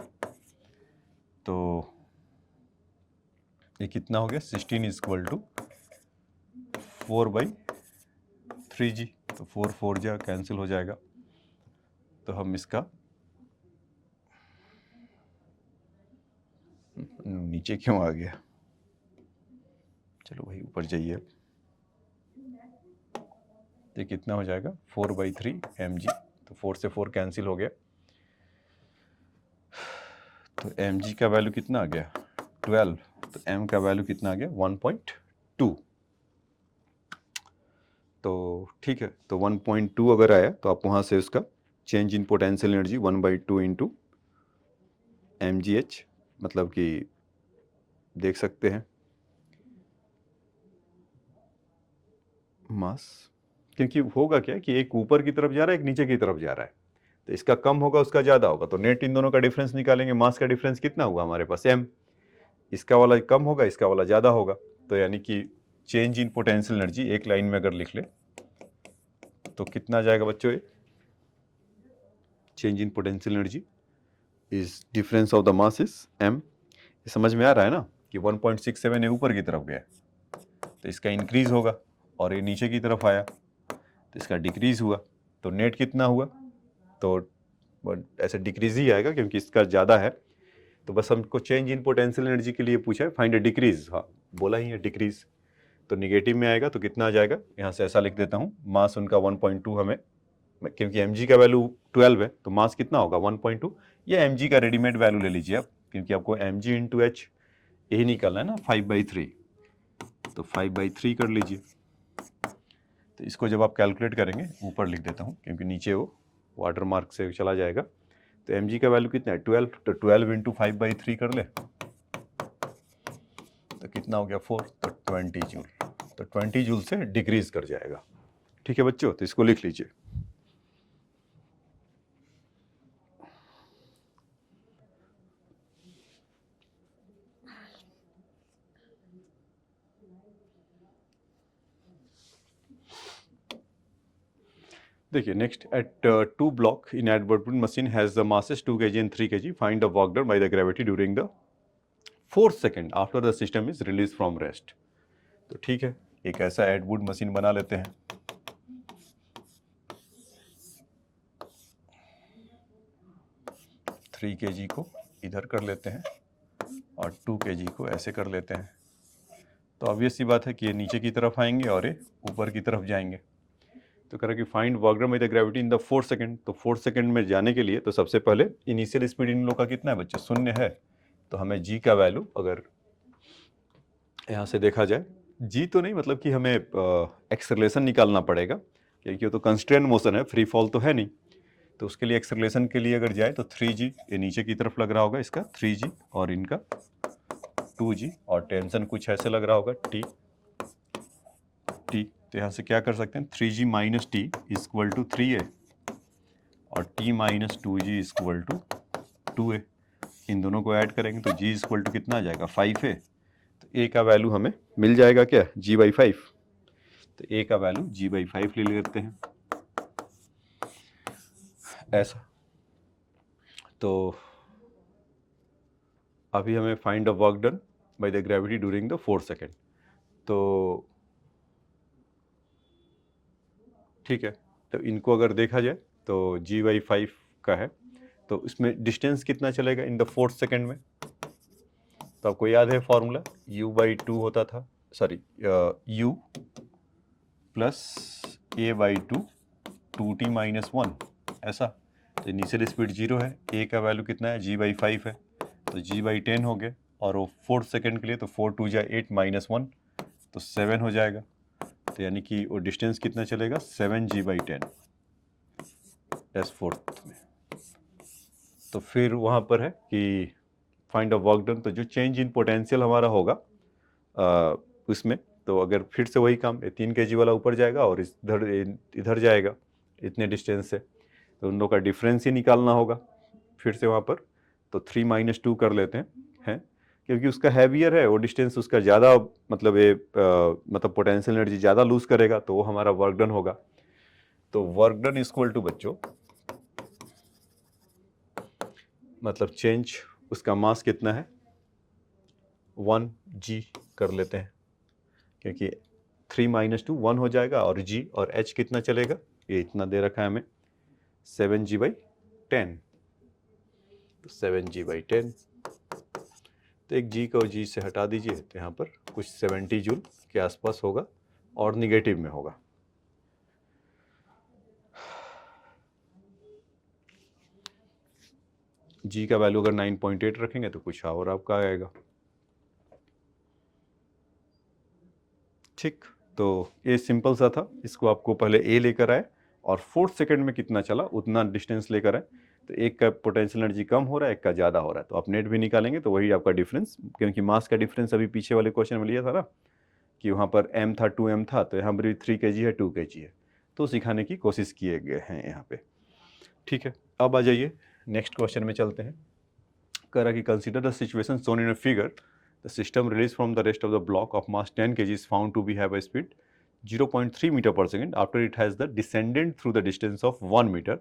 तो ये कितना हो गया 16 इक्वल टू 4/3g, तो 4 4 जा कैंसिल हो जाएगा, तो हम इसका नीचे क्यों आ गया, चलो भाई ऊपर जाइए। ये कितना हो जाएगा 4/3 mg, तो 4 से 4 कैंसिल हो गया, तो mg का वैल्यू कितना आ गया 12, तो m का वैल्यू कितना आ गया 1.2। तो ठीक है, तो 1.2 अगर आया तो आप वहाँ से उसका change in potential energy 1/2 into mgh मतलब कि देख सकते हैं मास, क्योंकि होगा क्या कि एक ऊपर की तरफ जा रहा है एक नीचे की तरफ जा रहा है, तो इसका कम होगा उसका ज़्यादा होगा, तो नेट इन दोनों का डिफरेंस निकालेंगे, मास का डिफरेंस कितना हुआ हमारे पास m, इसका वाला कम होगा इसका वाला ज़्यादा होगा, तो यानी कि चेंज इन पोटेंशियल एनर्जी एक लाइन में अगर लिख ले तो कितना जाएगा बच्चों, ये change in potential energy is difference of the mass is m। ये समझ में आ रहा है ना कि 1.67 ये ऊपर की तरफ गया तो इसका इंक्रीज होगा, और ये नीचे की तरफ आया तो इसका डिक्रीज हुआ, तो नेट कितना हुआ, तो ऐसे डिक्रीज ही आएगा क्योंकि इसका ज़्यादा है, तो बस हमको चेंज इन पोटेंशियल एनर्जी के लिए पूछा है, फाइंड अ डिक्रीज, हाँ बोला ही है डिक्रीज, तो निगेटिव में आएगा तो कितना आ जाएगा, यहाँ से ऐसा लिख देता हूँ, मास उनका 1.2 हमें, क्योंकि mg का वैल्यू 12 है तो मास कितना होगा 1.2, या mg का रेडीमेड वैल्यू ले लीजिए आप, क्योंकि आपको mg इंटू एच यही निकालना है ना 5/3, तो 5/3 कर लीजिए, तो इसको जब आप कैलकुलेट करेंगे, ऊपर लिख देता हूँ क्योंकि नीचे वो वाटर मार्क से चला जाएगा, तो mg का वैल्यू कितना है 12, तो 12 इंटू 5/3 कर ले तो कितना हो गया 4, तो 20 जूल, तो 20 जूल से डिक्रीज कर जाएगा। ठीक है बच्चों, तो इसको लिख लीजिए। देखिए नेक्स्ट, एट 2 ब्लॉक इन एडवर्टमेंट machine has the masses 2 kg and 3 kg, find the work done by the gravity during the 4th second after the system is release from rest. तो ठीक है, एक ऐसा एडवुड मशीन बना लेते हैं, थ्री kg को इधर कर लेते हैं और 2 kg को ऐसे कर लेते हैं, तो ऑब्वियस सी बात है कि ये नीचे की तरफ आएंगे और ये ऊपर की तरफ जाएंगे, तो कह रहा कि find work done by the gravity in the 4th second, तो 4th सेकेंड में जाने के लिए तो सबसे पहले इनिशियल स्पीड इन लोग का कितना है बच्चे, 0 है, तो हमें g का वैल्यू अगर यहाँ से देखा जाए, g तो नहीं मतलब कि हमें एक्सेलरेशन निकालना पड़ेगा, क्योंकि वो तो कंस्ट्रेंट मोशन है, फ्री फॉल तो है नहीं, तो उसके लिए एक्सेलरेशन के लिए अगर जाए तो 3g, ये नीचे की तरफ लग रहा होगा इसका 3g और इनका 2g, और टेंशन कुछ ऐसे लग रहा होगा t, तो यहाँ से क्या कर सकते हैं 3g minus T equal to 3a और t minus 2g equal to 2a, इन दोनों को ऐड करेंगे तो g इक्वल टू कितना आ जाएगा 5a, तो a का वैल्यू हमें मिल जाएगा क्या g/5, तो a का वैल्यू g/5 ले लेते हैं ऐसा। तो अभी हमें find the work done by the gravity during the 4th second, तो ठीक है, तो इनको अगर देखा जाए तो g/5 का है, तो इसमें डिस्टेंस कितना चलेगा इन द 4th सेकेंड में, तो आपको याद है फॉर्मूला u/2 होता था, sorry u plus a/2 2t minus 1 ऐसा, तो इनिशियल स्पीड 0 है, a का वैल्यू कितना है g/5 है, तो g/10 हो गया, और वो 4th सेकेंड के लिए तो 4 2 8 माइनस 1 तो 7 हो जाएगा, तो यानी कि वो डिस्टेंस कितना चलेगा 7g/10 S4 में। तो फिर वहाँ पर है कि फाइंड अ वर्क डन, तो जो चेंज इन पोटेंशियल हमारा होगा उसमें, तो अगर फिर से वही काम 3 kg वाला ऊपर जाएगा और इधर जाएगा इतने डिस्टेंस से, तो उन लोगों का डिफरेंस ही निकालना होगा फिर से वहाँ पर, तो 3 - 2 कर लेते हैं क्योंकि उसका हैवियर है वो डिस्टेंस, उसका ज़्यादा मतलब ये मतलब पोटेंशियल एनर्जी ज़्यादा लूज करेगा, तो वो हमारा वर्क डन होगा, तो वर्क डन इक्वल टू बच्चों मतलब चेंज, उसका मास कितना है 1g कर लेते हैं, क्योंकि 3 - 2 1 हो जाएगा, और g और h कितना चलेगा, ये इतना दे रखा है हमें 7g/10, 10, तो 7g/10, तो एक g को g से हटा दीजिए, तो यहाँ पर कुछ 70 जूल के आसपास होगा और निगेटिव में होगा। g का वैल्यू अगर 9.8 रखेंगे तो कुछ और आपका आएगा। ठीक, तो ये सिंपल सा था, इसको आपको पहले a लेकर आए और 4 सेकंड में कितना चला उतना डिस्टेंस लेकर आए, तो एक का पोटेंशियल एनर्जी कम हो रहा है, एक का ज़्यादा हो रहा है, तो आप नेट भी निकालेंगे तो वही आपका डिफरेंस, क्योंकि मास का डिफरेंस अभी पीछे वाले क्वेश्चन में लिया था ना कि वहाँ पर m था 2m था, तो यहाँ पर भी 3 kg है 2 kg है, तो सिखाने की कोशिश किए गए हैं यहाँ पे। ठीक है, अब आ जाइए नेक्स्ट क्वेश्चन में चलते हैं। कह रहा कि consider the situation shown in a figure, the system release from the rest of the block of mass 10 kg is found to be have a speed 0.3 metre per second after it has the descendent through the distance of 1 metre,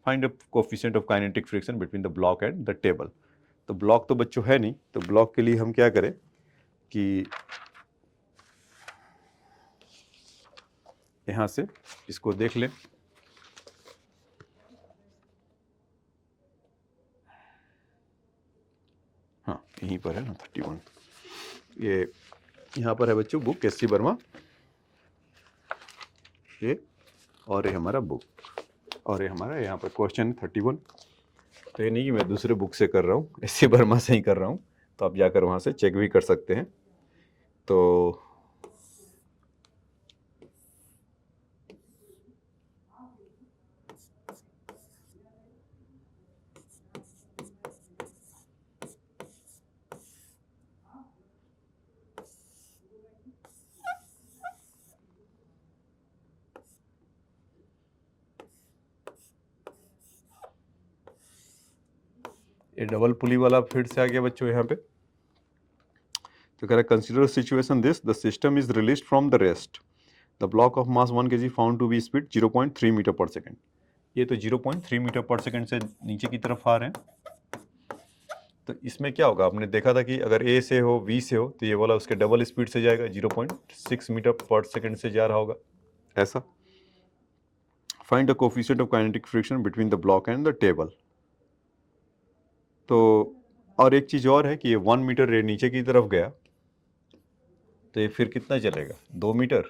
find the coefficient of kinetic friction between the block and the table. तो block तो बच्चों है नहीं, तो block के लिए हम क्या करें कि यहाँ से इसको देख लें। हाँ, यहीं पर है ना 31, ये यहाँ पर है बच्चों बुक एस सी वर्मा, ये और ये हमारा बुक, और ये हमारा यहाँ पर क्वेश्चन 31। तो ये नहीं कि मैं दूसरे बुक से कर रहा हूँ, एस सी वर्मा से ही कर रहा हूँ, तो आप जाकर वहाँ से चेक भी कर सकते हैं। तो ये डबल पुली वाला फिर से आ गया बच्चों यहाँ पे। तो कह रहा है consider situation this, the system is released from the rest, the block of mass 1 kg found to be speed 0.3 metre per second. ये तो 0.3 मीटर पर सेकेंड से नीचे की तरफ आ रहे हैं, तो इसमें क्या होगा, आपने देखा था कि अगर A से हो V से हो तो ये वाला उसके डबल स्पीड से जाएगा, 0.6 मीटर पर सेकेंड से जा रहा होगा ऐसा। Find the coefficient of kinetic friction between the block and the table. तो और एक चीज़ और है कि ये 1 मीटर ये नीचे की तरफ गया, तो ये फिर कितना चलेगा, 2 मीटर,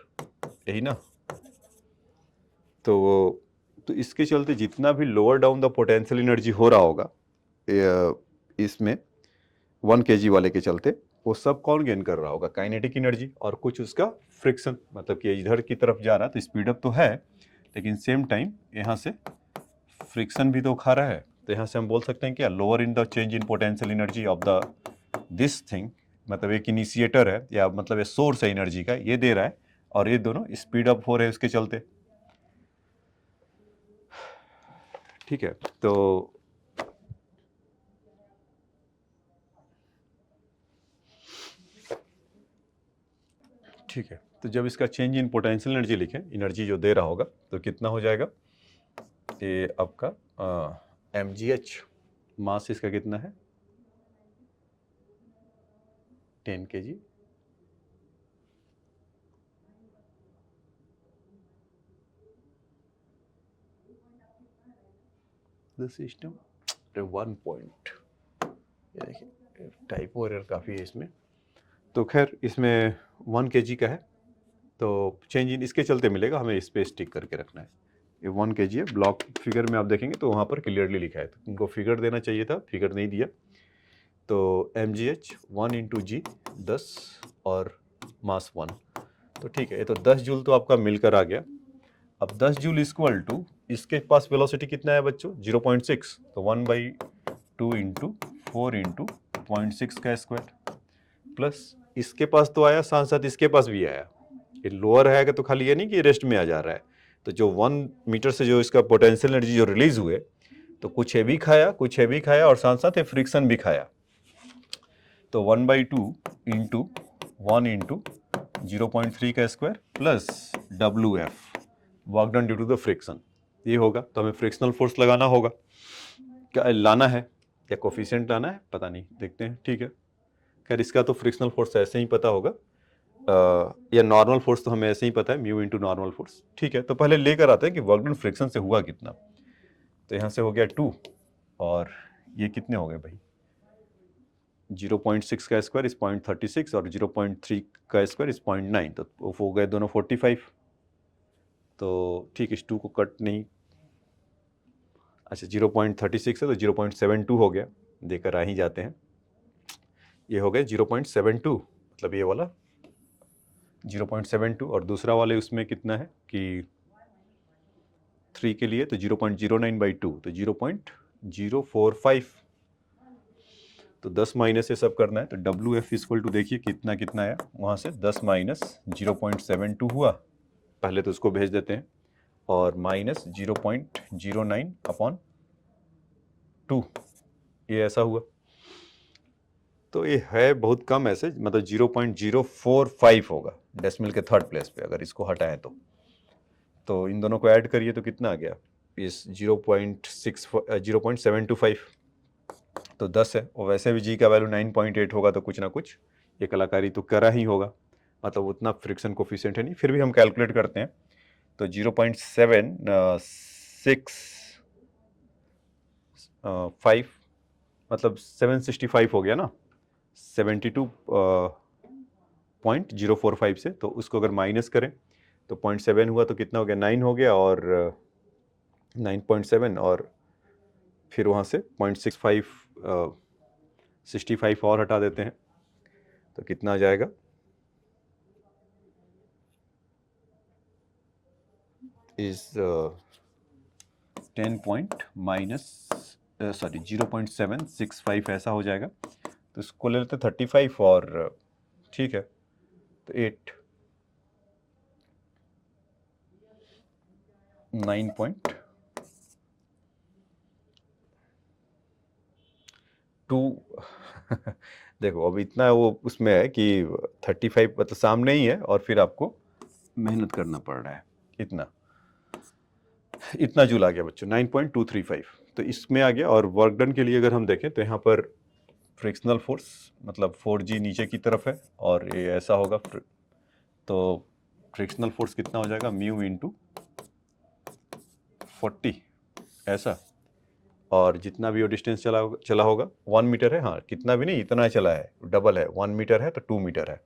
यही ना। तो इसके चलते जितना भी lower down the potential energy हो रहा होगा इसमें 1 kg वाले के चलते, वो सब कौन गेन कर रहा होगा, काइनेटिक एनर्जी, और कुछ उसका फ्रिक्शन, मतलब कि इधर की तरफ जा रहा है तो स्पीड अप तो है, लेकिन सेम टाइम यहाँ से फ्रिक्शन भी तो खा रहा है। तो यहाँ से हम बोल सकते हैं क्या, lower in the change in potential energy of the this thing, मतलब एक इनिशिएटर है या मतलब ये सोर्स है एनर्जी का, ये दे रहा है, और ये दोनों स्पीड अप हो रहे हैं उसके चलते। ठीक है, तो ठीक है, तो जब इसका चेंज इन पोटेंशियल एनर्जी लिखें, एनर्जी जो दे रहा होगा, तो कितना हो जाएगा, ये आपका mgh, मास इसका कितना है 10 kg, द सिस्टम 1 पॉइंट, ये देखिए टाइपो एरर काफ़ी है इसमें। तो खैर इसमें 1 kg का है, तो चेंज इन इसके चलते मिलेगा, हमें इस पे स्टिक करके रखना है। ये 1 kg है, ब्लॉक फिगर में आप देखेंगे तो वहाँ पर क्लियरली लिखा है, तो उनको फिगर देना चाहिए था, फिगर नहीं दिया। तो mgh 1 × g 10 और मास 1, तो ठीक है, ये तो 10 जूल तो आपका मिलकर आ गया। अब 10 जूल इक्वल टू, इसके पास वेलोसिटी कितना है बच्चों 0.6, तो 1/2 × 4 × 0.6 का स्क्वायर, प्लस इसके पास तो आया, साथ साथ इसके पास भी आया, ये लोअर है तो खाली ये नहीं कि रेस्ट में आ जा रहा है, तो जो 1 मीटर से जो इसका पोटेंशियल एनर्जी जो रिलीज हुए, तो कुछ हैवी खाया, कुछ हैवी खाया, और साथ साथ ये फ्रिक्शन भी खाया, तो 1/2 × 1 × 0.3 का square plus WF, work done due to the friction, ये होगा। तो हमें फ्रिक्शनल फोर्स लगाना होगा, क्या लाना है या कोफिशिएंट लाना है, पता नहीं, देखते हैं। ठीक है, खैर इसका तो फ्रिक्शनल फोर्स ऐसे ही पता होगा, या नॉर्मल फोर्स तो हमें ऐसे ही पता है, म्यू × नॉर्मल फोर्स। ठीक है, तो पहले लेकर आते हैं कि वर्क डन फ्रिक्शन से हुआ कितना। तो यहाँ से हो गया 2, और ये कितने हो गए भाई, 0.6 का स्क्वायर इस 0.36 और 0.3 का स्क्वायर इस 0.9, तो वो हो गए दोनों 45। तो ठीक, इस 2 को कट नहीं, अच्छा 0.36 है तो 0.72 हो गया, देकर आ ही जाते हैं। ये हो गए 0.72, मतलब ये वाला 0.72, और दूसरा वाले उसमें कितना है कि 3 के लिए तो 0.09/2, तो 0.045। तो 10 माइनस ये सब करना है, तो WF इक्वल टू देखिए कितना कितना आया वहाँ से, 10 माइनस 0.72 हुआ, पहले तो उसको भेज देते हैं, और माइनस 0.09/2, ये ऐसा हुआ। तो ये है बहुत कम ऐसे, मतलब 0.045 होगा डेसिमल के थर्ड प्लेस पे अगर इसको हटाएं तो इन दोनों को ऐड करिए तो कितना आ गया, इस 0.725, तो 10 है, और वैसे भी जी का वैल्यू 9.8 होगा, तो कुछ ना कुछ ये कलाकारी तो करा ही होगा, मतलब उतना फ्रिक्शन कोफिशिएंट है नहीं, फिर भी हम कैलकुलेट करते हैं। तो 0.765 मतलब 765 हो गया ना 72.045 से, तो उसको अगर माइनस करें तो 0.7 हुआ तो कितना हो गया, 9 हो गया, और 9.7, और फिर वहाँ से 0.65 और हटा देते हैं, तो कितना आ जाएगा, इस 10 पॉइंट माइनस 0.765 ऐसा हो जाएगा। तो इसको ले लेते 35 और ठीक है, तो 8 9.2 देखो अब इतना वो उसमें है कि 35 मतलब सामने ही है, और फिर आपको मेहनत करना पड़ रहा है, इतना जूल आ गया बच्चों, 9.235, तो इसमें आ गया। और वर्क डन के लिए अगर हम देखें तो यहाँ पर फ्रिक्शनल फोर्स मतलब 4G नीचे की तरफ है, और ये ऐसा होगा, तो फ्रिक्शनल फोर्स कितना हो जाएगा, म्यू इंटू 40 ऐसा, और जितना भी वो डिस्टेंस चला होगा 1 मीटर है, हाँ कितना भी नहीं, इतना चला है, डबल है, 1 मीटर है तो 2 मीटर है।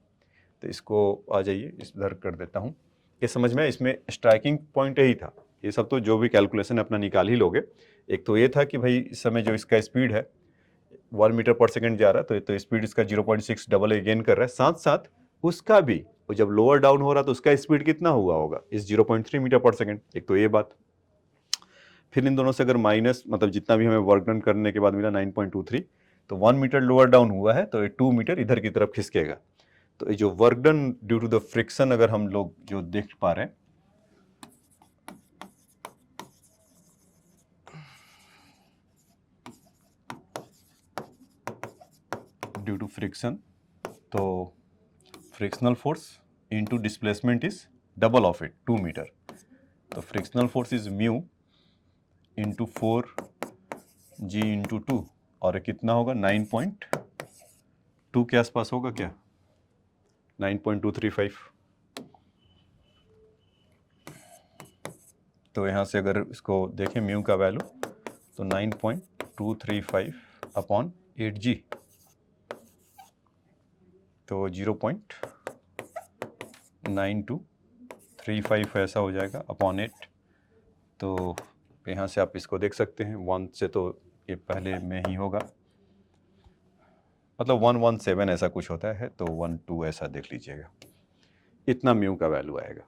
तो इसको आ जाइए इधर कर देता हूँ, ये समझ में, इसमें स्ट्राइकिंग पॉइंट यही था। ये सब तो जो भी कैलकुलेशन अपना निकाल ही लोगे। एक तो ये था कि भाई इस समय जो इसका स्पीड है 1 मीटर पर सेकंड जा रहा है, तो स्पीड इसका 0.6 डबल गेन कर रहा है, साथ साथ उसका भी वो जब लोअर डाउन हो रहा तो उसका स्पीड कितना हुआ होगा, इस 0.3 मीटर पर सेकंड। एक तो ये बात, फिर इन दोनों से अगर माइनस मतलब जितना भी हमें वर्क डन करने के बाद मिला 9.23, तो 1 मीटर लोअर डाउन हुआ है, तो ये 2 मीटर इधर की तरफ खिसकेगा। तो ये जो work done due to the friction अगर हम लोग जो देख पा रहे हैं, ड्यू टू फ्रिक्शन, तो frictional force into displacement is double of it, 2 metre. तो frictional force is mu into 4G into 2, और कितना होगा 9.2 के आसपास होगा क्या, 9.235। तो यहाँ से अगर इसको देखें म्यू का वैल्यू, तो 9.235 अपॉन 8G, तो 0.9235 ऐसा हो जाएगा अपॉन 8। तो यहाँ से आप इसको देख सकते हैं, 1 से तो ये पहले में ही होगा, मतलब 117 ऐसा कुछ होता है, तो 12 ऐसा देख लीजिएगा, इतना म्यू का वैल्यू आएगा,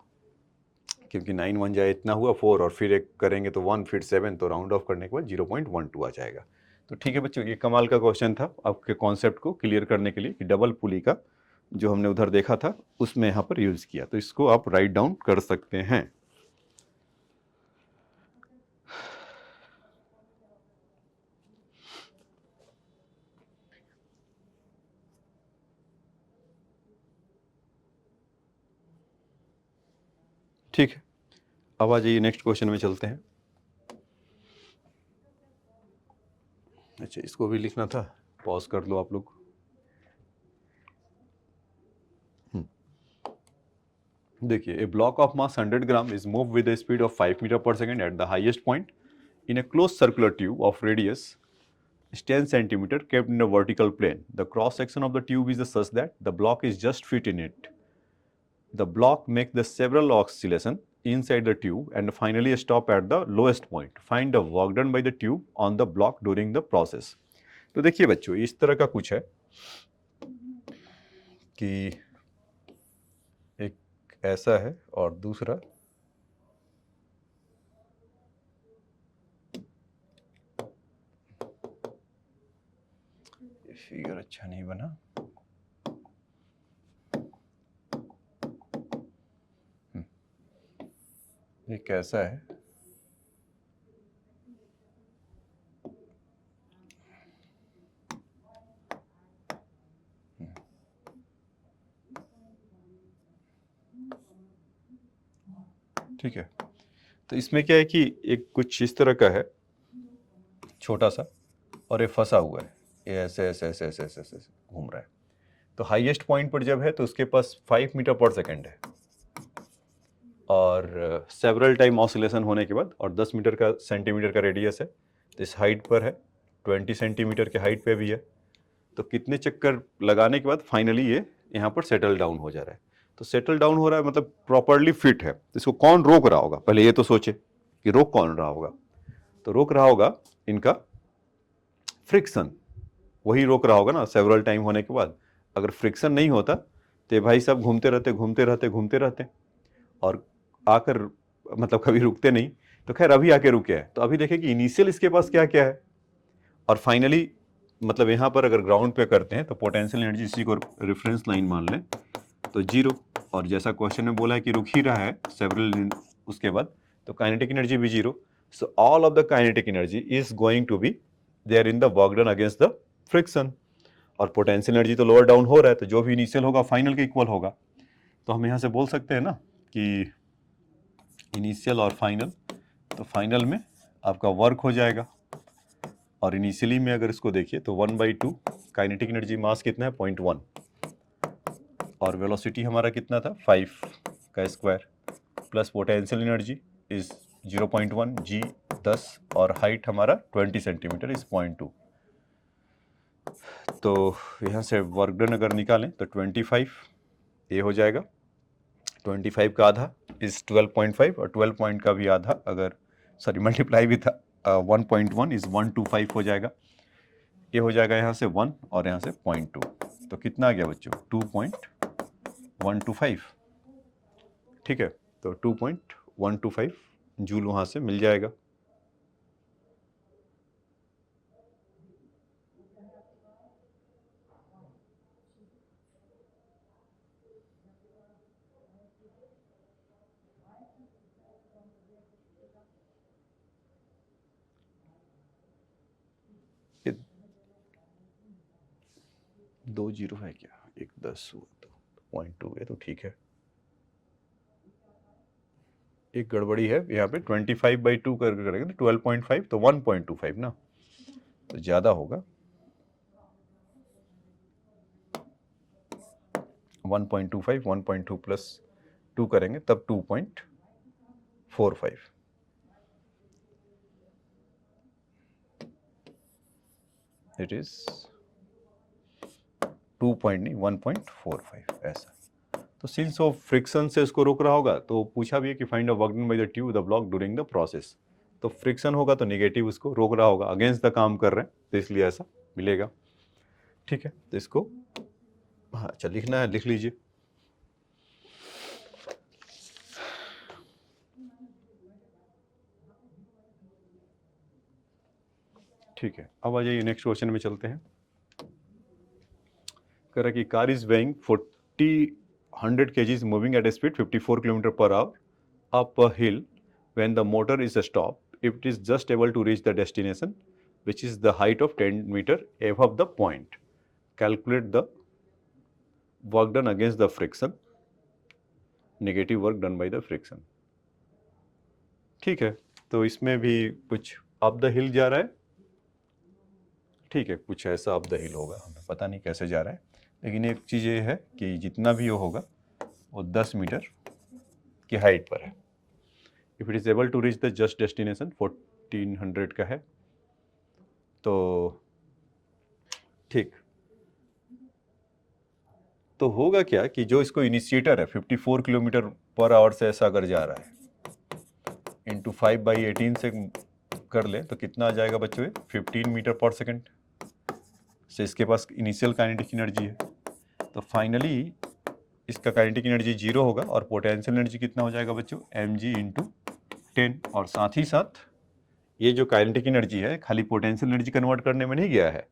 क्योंकि 9 1 जाए इतना हुआ 4, और फिर एक करेंगे तो 1 फिर 7, तो राउंड ऑफ करने के बाद 0.12 आ जाएगा। तो ठीक है बच्चों, ये कमाल का क्वेश्चन था आपके कॉन्सेप्ट को क्लियर करने के लिए कि डबल पुली का जो हमने उधर देखा था उसमें यहाँ पर यूज़ किया, तो इसको आप राइट डाउन कर सकते हैं। ठीक है, अब आ जाइए नेक्स्ट क्वेश्चन में चलते हैं। अच्छा, इसको भी लिखना था, पॉज कर लो आप लोग। देखिए, a block of mass 100 gram is move with a speed of 5 metre per second at the highest point in a closed circular tube of radius is 10 centimeter kept in a vertical plane. The cross section of the tube is such that the block is just fit in it. The block makes the several oscillation inside the tube and finally stop at the lowest point. Find the work done by the tube on the block during the process. तो देखिए बच्चों, इस तरह का कुछ है कि एक ऐसा है और दूसरा फिगर अच्छा नहीं बना। ये कैसा है, ठीक है। तो इसमें क्या है कि एक कुछ इस तरह का है छोटा सा और ये फंसा हुआ है, ये ऐसे ऐसे ऐसे ऐसे ऐसे ऐसे घूम रहा है। तो हाईएस्ट पॉइंट पर जब है तो उसके पास 5 मीटर पर सेकेंड है और सेवरल टाइम ऑसिलेशन होने के बाद और 10 मीटर का सेंटीमीटर का रेडियस है, तो इस हाइट पर है 20 सेंटीमीटर के हाइट पे भी है। तो कितने चक्कर लगाने के बाद फाइनली ये यहाँ पर सेटल डाउन हो जा रहा है। तो सेटल डाउन हो रहा है मतलब प्रॉपरली फिट है। इसको कौन रोक रहा होगा, पहले ये तो सोचे कि रोक कौन रहा होगा। तो रोक रहा होगा इनका फ्रिक्शन, वही रोक रहा होगा ना सेवरल टाइम होने के बाद। अगर फ्रिक्शन नहीं होता तो भाई साहब घूमते रहते घूमते रहते घूमते रहते और आकर मतलब कभी रुकते नहीं। तो खैर अभी आके रुके हैं। तो अभी देखें कि इनिशियल इसके पास क्या क्या है और फाइनली मतलब यहाँ पर अगर ग्राउंड पे करते हैं तो पोटेंशियल एनर्जी, इसी को रेफरेंस लाइन मान लें तो 0। और जैसा क्वेश्चन में बोला है कि रुक ही रहा है सेवरल उसके बाद, तो काइनेटिक एनर्जी भी 0। So all of the kinetic energy is going to be there in the work done against the friction. और पोटेंशियल एनर्जी तो लोअर डाउन हो रहा है, तो जो भी इनिशियल होगा फाइनल के इक्वल होगा। तो हम यहाँ से बोल सकते हैं ना कि इनिशियल और फाइनल, तो फाइनल में आपका वर्क हो जाएगा और इनिशियली में अगर इसको देखिए तो 1/2 काइनेटिक एनर्जी, मास कितना है 0.1 और वेलोसिटी हमारा कितना था 5 का square plus potential energy is 0.1 g 10 और हाइट हमारा 20 सेंटीमीटर इज 0.2। तो यहाँ से वर्क डन अगर निकालें तो 25 ये हो जाएगा, 25 का आधा इज 12.5 और 12 पॉइंट का भी आधा अगर सॉरी मल्टीप्लाई भी था 1.1 इज 125 हो जाएगा। ये हो जाएगा यहाँ से 1 और यहाँ से 0.2, तो कितना आ गया बच्चों 2.125। ठीक है, तो 2.125 जूल वहाँ से मिल जाएगा। ये 2 जीरो है क्या, एक 10 हुआ तो 0.2 है तो ठीक है। एक गड़बड़ी है यहाँ पे 25/2 करके करेंगे तो 12.5 तो 1.25 ना, तो ज़्यादा होगा 1.25, 1.2 प्लस 2 करेंगे तब 2.45। इट इज 1.45 ऐसा। तो सिंस ऑफ फ्रिक्शन से इसको रोक रहा होगा, तो पूछा भी है कि find a work done by the tube the block during the process. तो फ्रिक्शन होगा तो नेगेटिव उसको रोक रहा होगा, अगेंस्ट द काम कर रहे हैं तो इसलिए ऐसा मिलेगा। ठीक है, तो इसको हाँ अच्छा लिखना है, लिख लीजिए। ठीक है, अब आ जाइए नेक्स्ट क्वेश्चन में चलते हैं। कह रहा है कि car is weighing 100 kg moving at a speed 54 kilometre per hour up a hill when the motor is stop if it is just able to reach the destination which is the height of 10 meter above the point. Calculate the work done against the friction, negative work done by the friction. ठीक है, तो इसमें भी कुछ up the हिल जा रहा है। ठीक है, कुछ ऐसा अप द हिल होगा, हमें पता नहीं कैसे जा रहा है, लेकिन एक चीज़ ये है कि जितना भी वो होगा वो 10 मीटर की हाइट पर है। If it is able to reach the just destination 1400 का है, तो ठीक, तो होगा क्या कि जो इसको इनिशिएटर है 54 किलोमीटर पर आवर से ऐसा अगर जा रहा है इंटू 5/18 से कर ले तो कितना आ जाएगा बच्चों, 15 मीटर पर सेकेंड से इसके पास इनिशियल काइनेटिक एनर्जी है। तो फाइनली इसका काइनेटिक एनर्जी 0 होगा और पोटेंशियल एनर्जी कितना हो जाएगा बच्चों, mg इंटू 10। और साथ ही साथ ये जो काइनेटिक एनर्जी है खाली पोटेंशियल एनर्जी कन्वर्ट करने में नहीं गया है,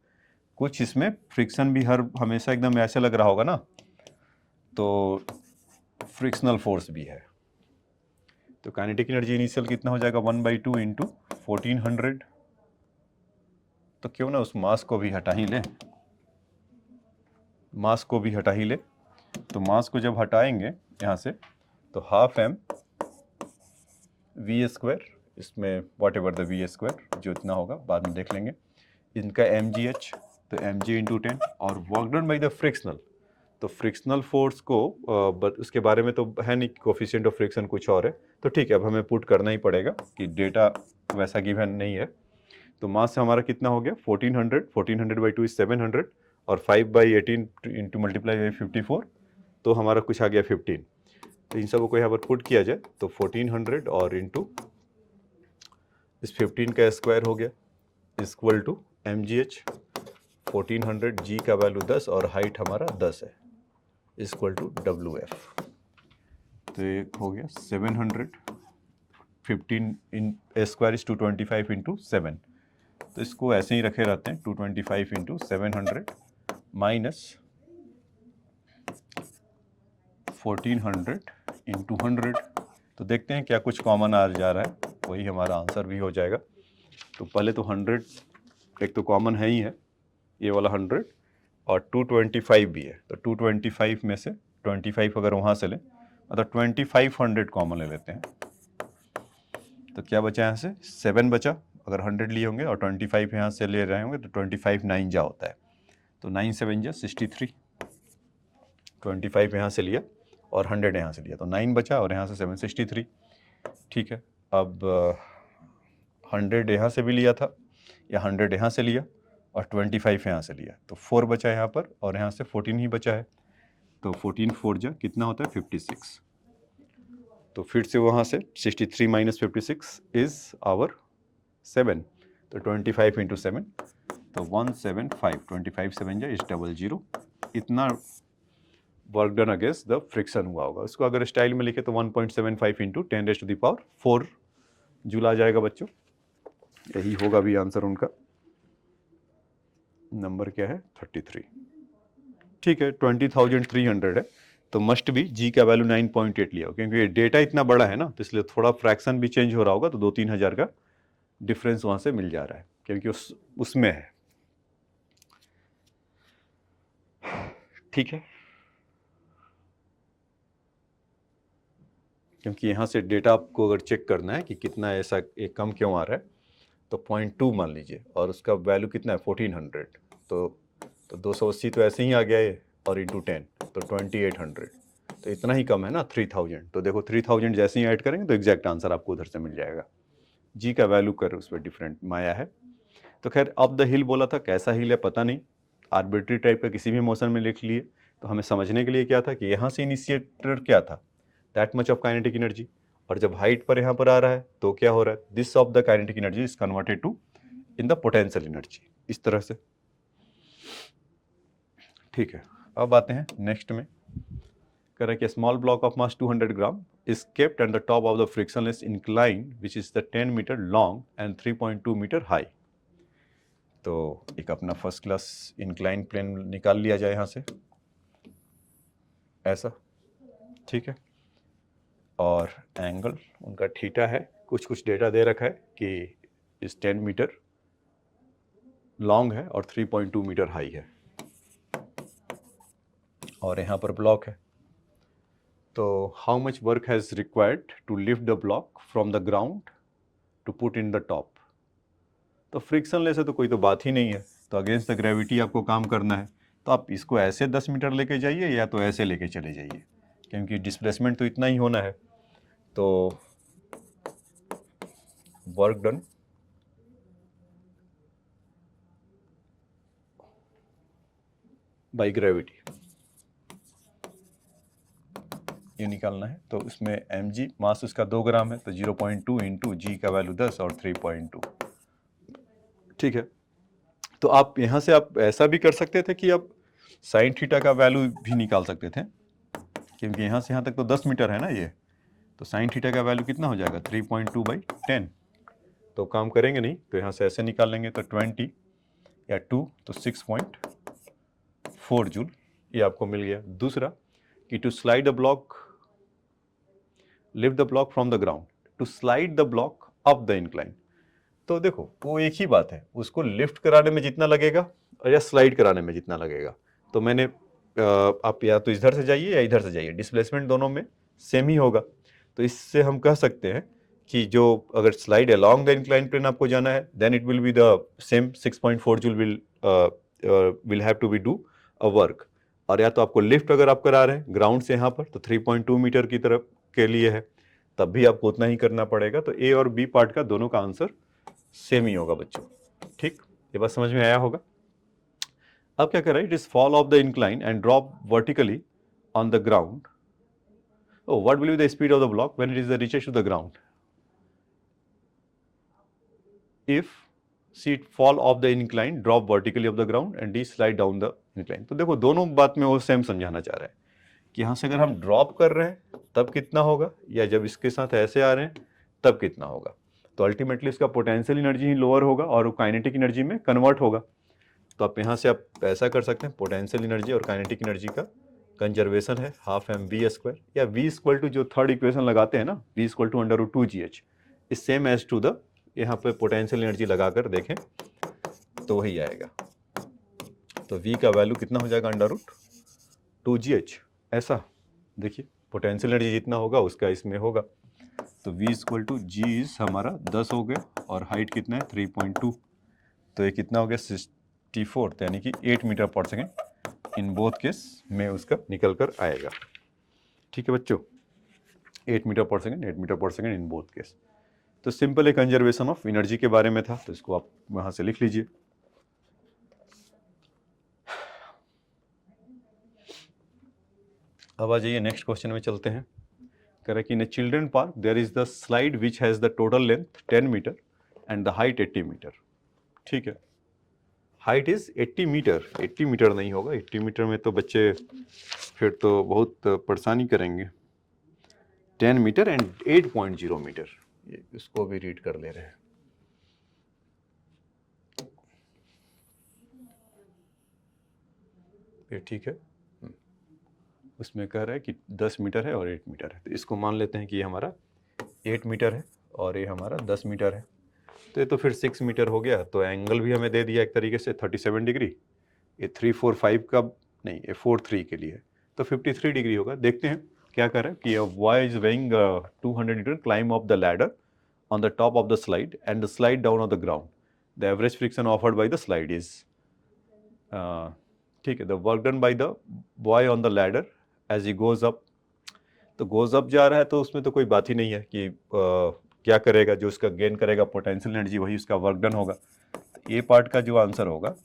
कुछ इसमें फ्रिक्शन भी हमेशा एकदम ऐसे लग रहा होगा ना, तो फ्रिक्शनल फोर्स भी है। तो काइनेटिक एनर्जी इनिशियल कितना हो जाएगा 1/2 इंटू 1400। तो क्यों ना उस मास को भी हटा ही ले, मास को भी हटा ही ले। तो मास को जब हटाएंगे यहाँ से तो हाफ m v स्क्वायर, इसमें whatever the V square जो इतना होगा बाद में देख लेंगे, इनका mgh तो mg इंटू 10 और work done by the frictional. तो फ्रिक्शनल फोर्स को उसके बारे में तो है नहीं, कोफिशिएंट ऑफ फ्रिक्शन कुछ और है, तो ठीक है अब हमें पुट करना ही पड़ेगा कि डेटा वैसा गिवन नहीं है। तो मास हमारा कितना हो गया 1400, 1400/2 इज 700 और 5/18 इंटू मल्टीप्लाई बाई 54 तो हमारा कुछ आ गया 15। तो इन सबको यहाँ पर पुट किया जाए तो 1400 और इंटू इस 15 का स्क्वायर हो गया इक्वल टू mgh 1400, g का वैल्यू 10 और हाइट हमारा 10 है इक्वल टू wf। तो ये हो गया 700, 15 इन स्क्वायर इज 225 इंटू 7। तो इसको ऐसे ही रखे रहते हैं 225 इंटू 700 माइनस 1400 इंटू 100। तो देखते हैं क्या कुछ कॉमन आ जा रहा है, वही हमारा आंसर भी हो जाएगा। तो पहले तो 100 एक तो कॉमन है ही है, ये वाला 100 और 225 भी है। तो 225 में से 25 अगर वहाँ से लें मतलब 2500 कॉमन ले लेते हैं। तो क्या बचा यहाँ से 7 बचा, अगर 100 लिए होंगे और 25 यहाँ से ले रहे होंगे तो 25 9 जा होता है, तो 9 7 जा 63। 25 यहाँ से लिया और 100 यहाँ से लिया तो 9 बचा और यहाँ से 7 63। ठीक है, अब 100 यहाँ से भी लिया था या 100 यहाँ से लिया और 25 यहाँ से लिया तो 4 बचा यहाँ पर और यहाँ से 14 ही बचा है। तो 14 4 जा कितना होता है 56। तो फिर से वहाँ से 63 माइनस 56 इज आवर 7। तो 25 इंटू 7 तो 175, 25 7 जा इज 00। इतना work done against the friction हुआ होगा। इसको अगर स्टाइल में लिखे तो 1.75 इंटू 10⁴ जूल आ जाएगा बच्चों। यही होगा भी आंसर उनका। नंबर क्या है 33। ठीक है 20,300 है तो मस्ट भी जी का वैल्यू 9.8 लिया हो, क्योंकि ये डेटा इतना बड़ा है ना तो इसलिए थोड़ा फ्रैक्शन भी चेंज हो रहा होगा, तो 2-3 हज़ार का डिफरेंस वहाँ से मिल जा रहा है क्योंकि उसमें है। ठीक है, क्योंकि यहाँ से डेटा आपको अगर चेक करना है कि कितना ऐसा एक कम क्यों आ रहा है तो 0.2 मान लीजिए और उसका वैल्यू कितना है 1400, तो 280 तो ऐसे ही आ गया है और इंटू 10 तो 2800, तो इतना ही कम है ना 3000। तो देखो 3000 जैसे ही ऐड करेंगे तो एग्जैक्ट आंसर आपको उधर से मिल जाएगा। जी का वैल्यू कर उस पर डिफरेंट माया है। तो खैर अप द हिल बोला था, कैसा हिल है पता नहीं, आर्बिट्री टाइप का किसी भी मोशन में लिख लिए। तो हमें समझने के लिए क्या था कि यहाँ से इनिशिएटर क्या था, that much of kinetic energy, और जब हाइट पर यहाँ पर आ रहा है तो क्या हो रहा है, this of the kinetic energy is converted to in the potential energy, इस तरह से। ठीक है, अब आते हैं नेक्स्ट में। कह रहा है कि small block of mass 200 gram is kept at the top of the frictionless incline which is the 10 metre long and 3.2 metre high. तो एक अपना फर्स्ट क्लास इंक्लाइन प्लेन निकाल लिया जाए यहाँ से ऐसा। ठीक है, और एंगल उनका थीटा है, कुछ कुछ डेटा दे रखा है कि इस 10 मीटर लॉन्ग है और 3.2 मीटर हाई है, और यहाँ पर ब्लॉक है। तो how much work has required to lift the block from the ground to put in the top. तो फ्रिक्शनलेस है तो कोई तो बात ही नहीं है, तो अगेंस्ट द ग्रेविटी आपको काम करना है। तो आप इसको ऐसे 10 मीटर लेके जाइए या तो ऐसे लेके चले जाइए, क्योंकि डिस्प्लेसमेंट तो इतना ही होना है। तो वर्क डन बाई ग्रेविटी, ये निकालना है। तो उसमें mg मास उसका 2 ग्राम है, तो 0.2 इंटू जी का वैल्यू 10 और 3.2। ठीक है, तो आप यहाँ से आप ऐसा भी कर सकते थे कि आप साइन थीटा का वैल्यू भी निकाल सकते थे, क्योंकि यहाँ से यहाँ तक तो 10 मीटर है ना ये, तो साइन थीटा का वैल्यू कितना हो जाएगा 3.2/10। तो काम करेंगे नहीं, तो यहाँ से ऐसे निकाल लेंगे, तो 20 या 2 तो 6.4 जूल, ये आपको मिल गया। दूसरा कि to slide the block, lift the block from the ground, to slide the block up the incline. तो देखो वो एक ही बात है, उसको लिफ्ट कराने में जितना लगेगा और या स्लाइड कराने में जितना लगेगा। तो मैंने आप या तो इधर से जाइए या इधर से जाइए, डिस्प्लेसमेंट दोनों में सेम ही होगा। तो इससे हम कह सकते हैं कि जो अगर slide along the incline plane आपको जाना है, then it will be the same 6.4 joule will have to be do a work. और या तो आपको लिफ्ट अगर आप करा रहे हैं ग्राउंड से यहाँ पर, तो 3.2 मीटर की तरफ के लिए है, तब भी आपको उतना ही करना पड़ेगा। तो ए और बी पार्ट का दोनों का आंसर सेम ही होगा बच्चों। ठीक, ये बात समझ में आया होगा। अब क्या कर रहा है, it is fall of the incline and drop vertically on the ground. Oh, what will be the speed of the block when it is reaches to the ground? If C fall off the incline, drop vertically off the ground and D slide down the incline. तो देखो दोनों बात में वो same समझाना चाह रहा है कि यहाँ से अगर हम ड्रॉप कर रहे हैं तब कितना होगा, या जब इसके साथ ऐसे आ रहे हैं तब कितना होगा। तो अल्टीमेटली इसका पोटेंशियल एनर्जी ही लोअर होगा और वो काइनेटिक एनर्जी में कन्वर्ट होगा। तो आप यहाँ से आप ऐसा कर सकते हैं, पोटेंशियल एनर्जी और काइनेटिक एनर्जी का कंजर्वेशन है हाफ एम वी स्क्वायर, या वी इक्वल टू जो थर्ड इक्वेशन लगाते हैं ना, V equal to √2gh is same as to the, यहाँ पे पोटेंशियल एनर्जी लगाकर देखें तो वही आएगा। तो v का वैल्यू कितना हो जाएगा √2gh, ऐसा देखिए पोटेंशियल एनर्जी जितना होगा उसका इसमें होगा। तो v इक्वल टू जी इज हमारा 10 हो गया और हाइट कितना है 3.2, तो ये कितना हो गया 64, यानी कि 8 metre per second in both case में उसका निकल कर आएगा। ठीक है बच्चों, 8 metre per second, 8 metre per second in both case. तो सिंपल एक कंजर्वेशन ऑफ एनर्जी के बारे में था, तो इसको आप वहां से लिख लीजिए। अब आ जाइए नेक्स्ट क्वेश्चन में चलते हैं। कह रहा है कि in a children park there is the slide which has the total length 10 metre and the height 80 metre. ठीक है, हाइट इज 80 मीटर, 80 मीटर नहीं होगा, 80 मीटर में तो बच्चे फिर तो बहुत परेशानी करेंगे। 10 मीटर एंड 8.0 मीटर, ये इसको भी रीड कर ले रहे हैं। ये ठीक है, उसमें कह रहा है कि 10 मीटर है और 8 मीटर है, तो इसको मान लेते हैं कि ये हमारा 8 मीटर है और ये हमारा 10 मीटर है। तो ये तो फिर 6 मीटर हो गया। तो एंगल भी हमें दे दिया एक तरीके से 37 डिग्री, ये 345 का नहीं, ये 43 के लिए, तो 53 डिग्री होगा। देखते हैं क्या कर रहा है कि Y is weighing 200 newton, climb of the ladder on the top of the slide and the slide down on the ground. The average friction offered by the slide is ठीक है, the work done by the boy on the ladder as he goes up. तो goes up जा रहा है तो उसमें तो कोई बात ही नहीं है कि क्या करेगा, जो उसका गेन करेगा पोटेंशियल एनर्जी वही उसका वर्क डन होगा। तो ये पार्ट का जो आंसर होगा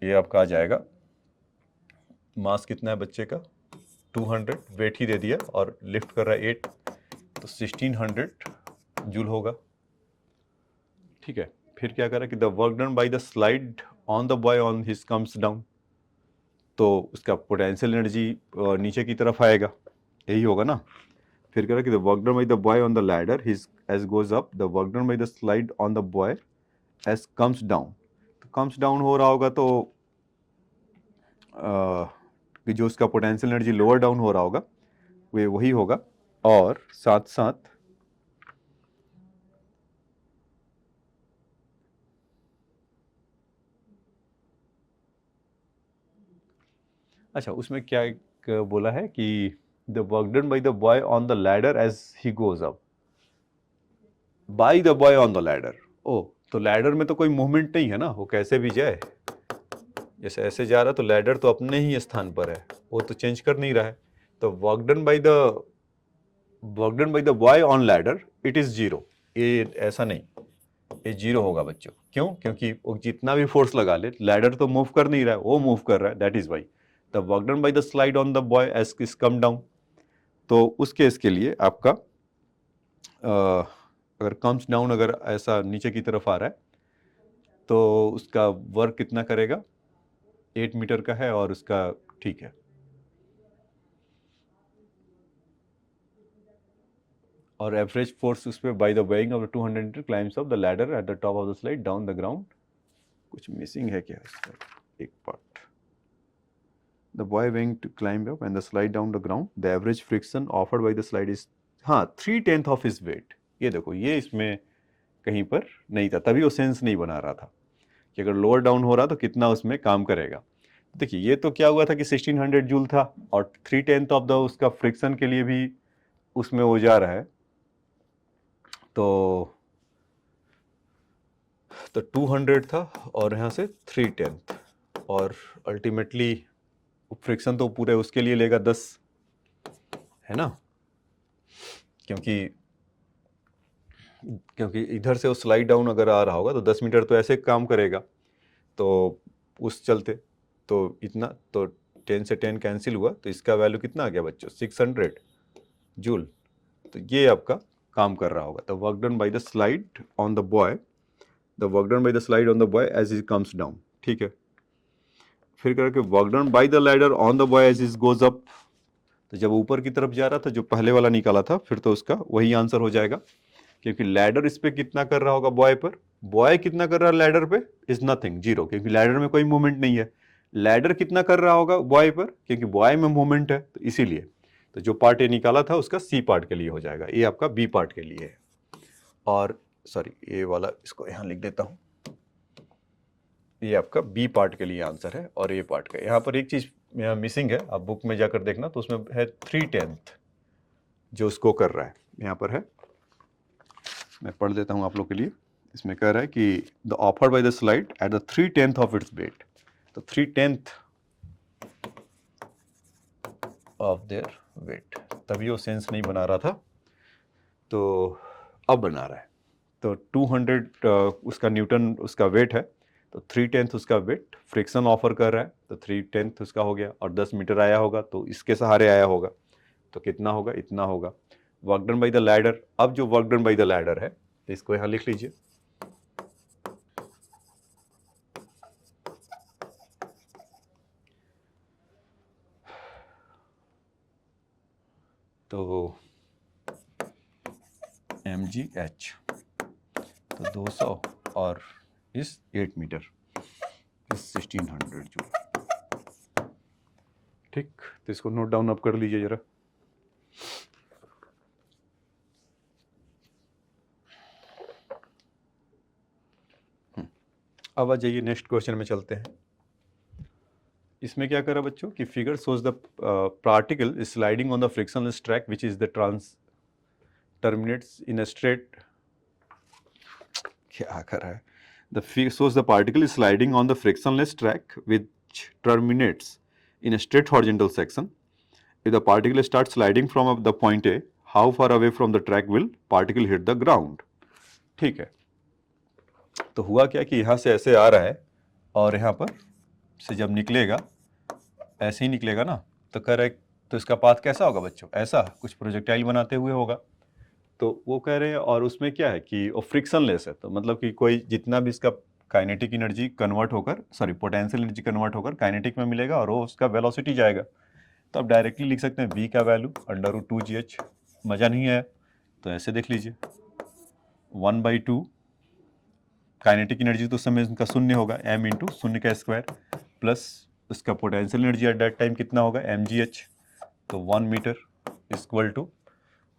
ये आपका आ जाएगा, मास कितना है बच्चे का 200, वेट ही दे दिया और लिफ्ट कर रहा है 8, तो 1600 जूल होगा। ठीक है, फिर क्या करें कि the work done by the slide on the boy on his comes down, तो उसका पोटेंशियल एनर्जी नीचे की तरफ आएगा, यही होगा ना। फिर कह रहा है कि the work done by the boy on the ladder his as goes up, the work done by the slide on the boy as comes down. तो कम्स डाउन हो रहा होगा तो कि जो उसका पोटेंशियल एनर्जी लोअर डाउन हो रहा होगा वे वही होगा। और साथ साथ अच्छा, उसमें क्या एक बोला है कि the work done by the boy on the ladder as he goes up, by the boy on the ladder. ओ, तो लैडर में तो कोई मूवमेंट नहीं है ना, वो कैसे भी जाए, जैसे ऐसे जा रहा तो लैडर तो अपने ही स्थान पर है, वो तो चेंज कर नहीं रहा है। तो work done by the boy on ladder it is 0, ये ऐसा नहीं, ये 0 होगा बच्चों। क्यों? क्योंकि वो जितना भी फोर्स लगा ले, लैडर तो मूव कर नहीं रहा है, वो मूव कर रहा है, that is Y the work done by the slide on the boy as is come down. तो उस केस के लिए आपका अगर कम्स डाउन, अगर ऐसा नीचे की तरफ आ रहा है तो उसका वर्क कितना करेगा, 8 मीटर का है और उसका ठीक है। और एवरेज फोर्स उस पर by the weighing of 200 metre climbs of the ladder at the top of the slide down the ground. कुछ मिसिंग है क्या इसका? एक part, the boy weighing to climb up and the slide down the ground, the average friction offered by the slide is, हाँ, 3/10 of his weight. ये देखो, ये इसमें कहीं पर नहीं था, तभी वो सेंस नहीं बना रहा था कि अगर लोअर डाउन हो रहा तो कितना उसमें काम करेगा। देखिए, ये तो क्या हुआ था कि 1600 जूल था और 3/10 ऑफ द उसका फ्रिक्शन के लिए भी उसमें वो जा रहा है, तो 200 था और यहाँ से 3/10, और अल्टीमेटली फ्रिक्शन तो पूरे उसके लिए लेगा 10, है ना, क्योंकि इधर से वो स्लाइड डाउन अगर आ रहा होगा तो 10 मीटर तो ऐसे काम करेगा, तो उस चलते तो इतना, तो 10 से 10 कैंसिल हुआ, तो इसका वैल्यू कितना आ गया बच्चों, 600 जूल। तो ये आपका काम कर रहा होगा। The work done by the slide on the boy, the work done by the slide on the boy as it comes down, ठीक है। फिर करके work done by the ladder on the boy as it goes up, तो जब ऊपर की तरफ जा रहा था, जो पहले वाला निकाला था, फिर तो उसका वही आंसर हो जाएगा, क्योंकि लैडर इस पे कितना कर रहा होगा बॉय पर, बॉय कितना कर रहा है लैडर पे, इज नथिंग, 0, क्योंकि लैडर में कोई मूवमेंट नहीं है। लैडर कितना कर रहा होगा बॉय पर, क्योंकि बॉय में मूवमेंट है, तो इसीलिए तो जो पार्ट ये निकाला था उसका सी पार्ट के लिए हो जाएगा, ये आपका बी पार्ट के लिए है। और सॉरी, ये वाला इसको यहाँ लिख देता हूँ, ये आपका बी पार्ट के लिए आंसर है, और ए पार्ट का यहाँ पर एक चीज़ यहाँ मिसिंग है, आप बुक में जाकर देखना, तो उसमें है 3/10 जो उसको कर रहा है, यहाँ पर है, मैं पढ़ देता हूँ आप लोग के लिए। इसमें कह रहा है कि the offer bye the slide at the 3/10 of its weight, तो 3/10 ऑफ देयर वेट, तभी वो सेंस नहीं बना रहा था, तो अब बना रहा है। तो 200 उसका न्यूटन उसका वेट है, तो 3/10 उसका वेट फ्रिक्शन ऑफर कर रहा है, तो 3/10 उसका हो गया, और 10 मीटर आया होगा तो इसके सहारे आया होगा, तो कितना होगा, इतना होगा। Work done by the ladder, अब जो work done by the ladder है, तो इसको यहाँ लिख लीजिए, तो mgh, तो 200 और इस 8 मीटर इस 1600 जूल, ठीक। तो इसको नोट डाउन अप कर लीजिए जरा। अब आ जाइए नेक्स्ट क्वेश्चन में चलते हैं। इसमें क्या करा बच्चों कि figure shows the particle is sliding on the frictionless track which is the trans terminates in a straight, क्या कर रहा है, द figure shows the particle is sliding on the frictionless track which terminates in a straight horizontal section. If the particle starts sliding from the point A, how far away from the track will particle hit the ground? ठीक है, तो हुआ क्या कि यहाँ से ऐसे आ रहा है और यहाँ पर से जब निकलेगा, ऐसे ही निकलेगा ना, तो कह रहा है, तो इसका पाथ कैसा होगा बच्चों, ऐसा कुछ प्रोजेक्टाइल बनाते हुए होगा, तो वो कह रहे हैं। और उसमें क्या है कि वो फ्रिक्शनलेस है, तो मतलब कि कोई जितना भी इसका काइनेटिक एनर्जी कन्वर्ट होकर, सॉरी पोटेंशियल एनर्जी कन्वर्ट होकर काइनेटिक में मिलेगा और वो उसका वेलोसिटी जाएगा। तो आप डायरेक्टली लिख सकते हैं v का वैल्यू √2gh, मज़ा नहीं है तो ऐसे देख लीजिए, 1/2 काइनेटिक एनर्जी तो उस समय इनका शून्य होगा, m इंटू शून्य का स्क्वायर, प्लस उसका potential energy at that time कितना होगा, mgh, तो 1 मीटर इक्वल टू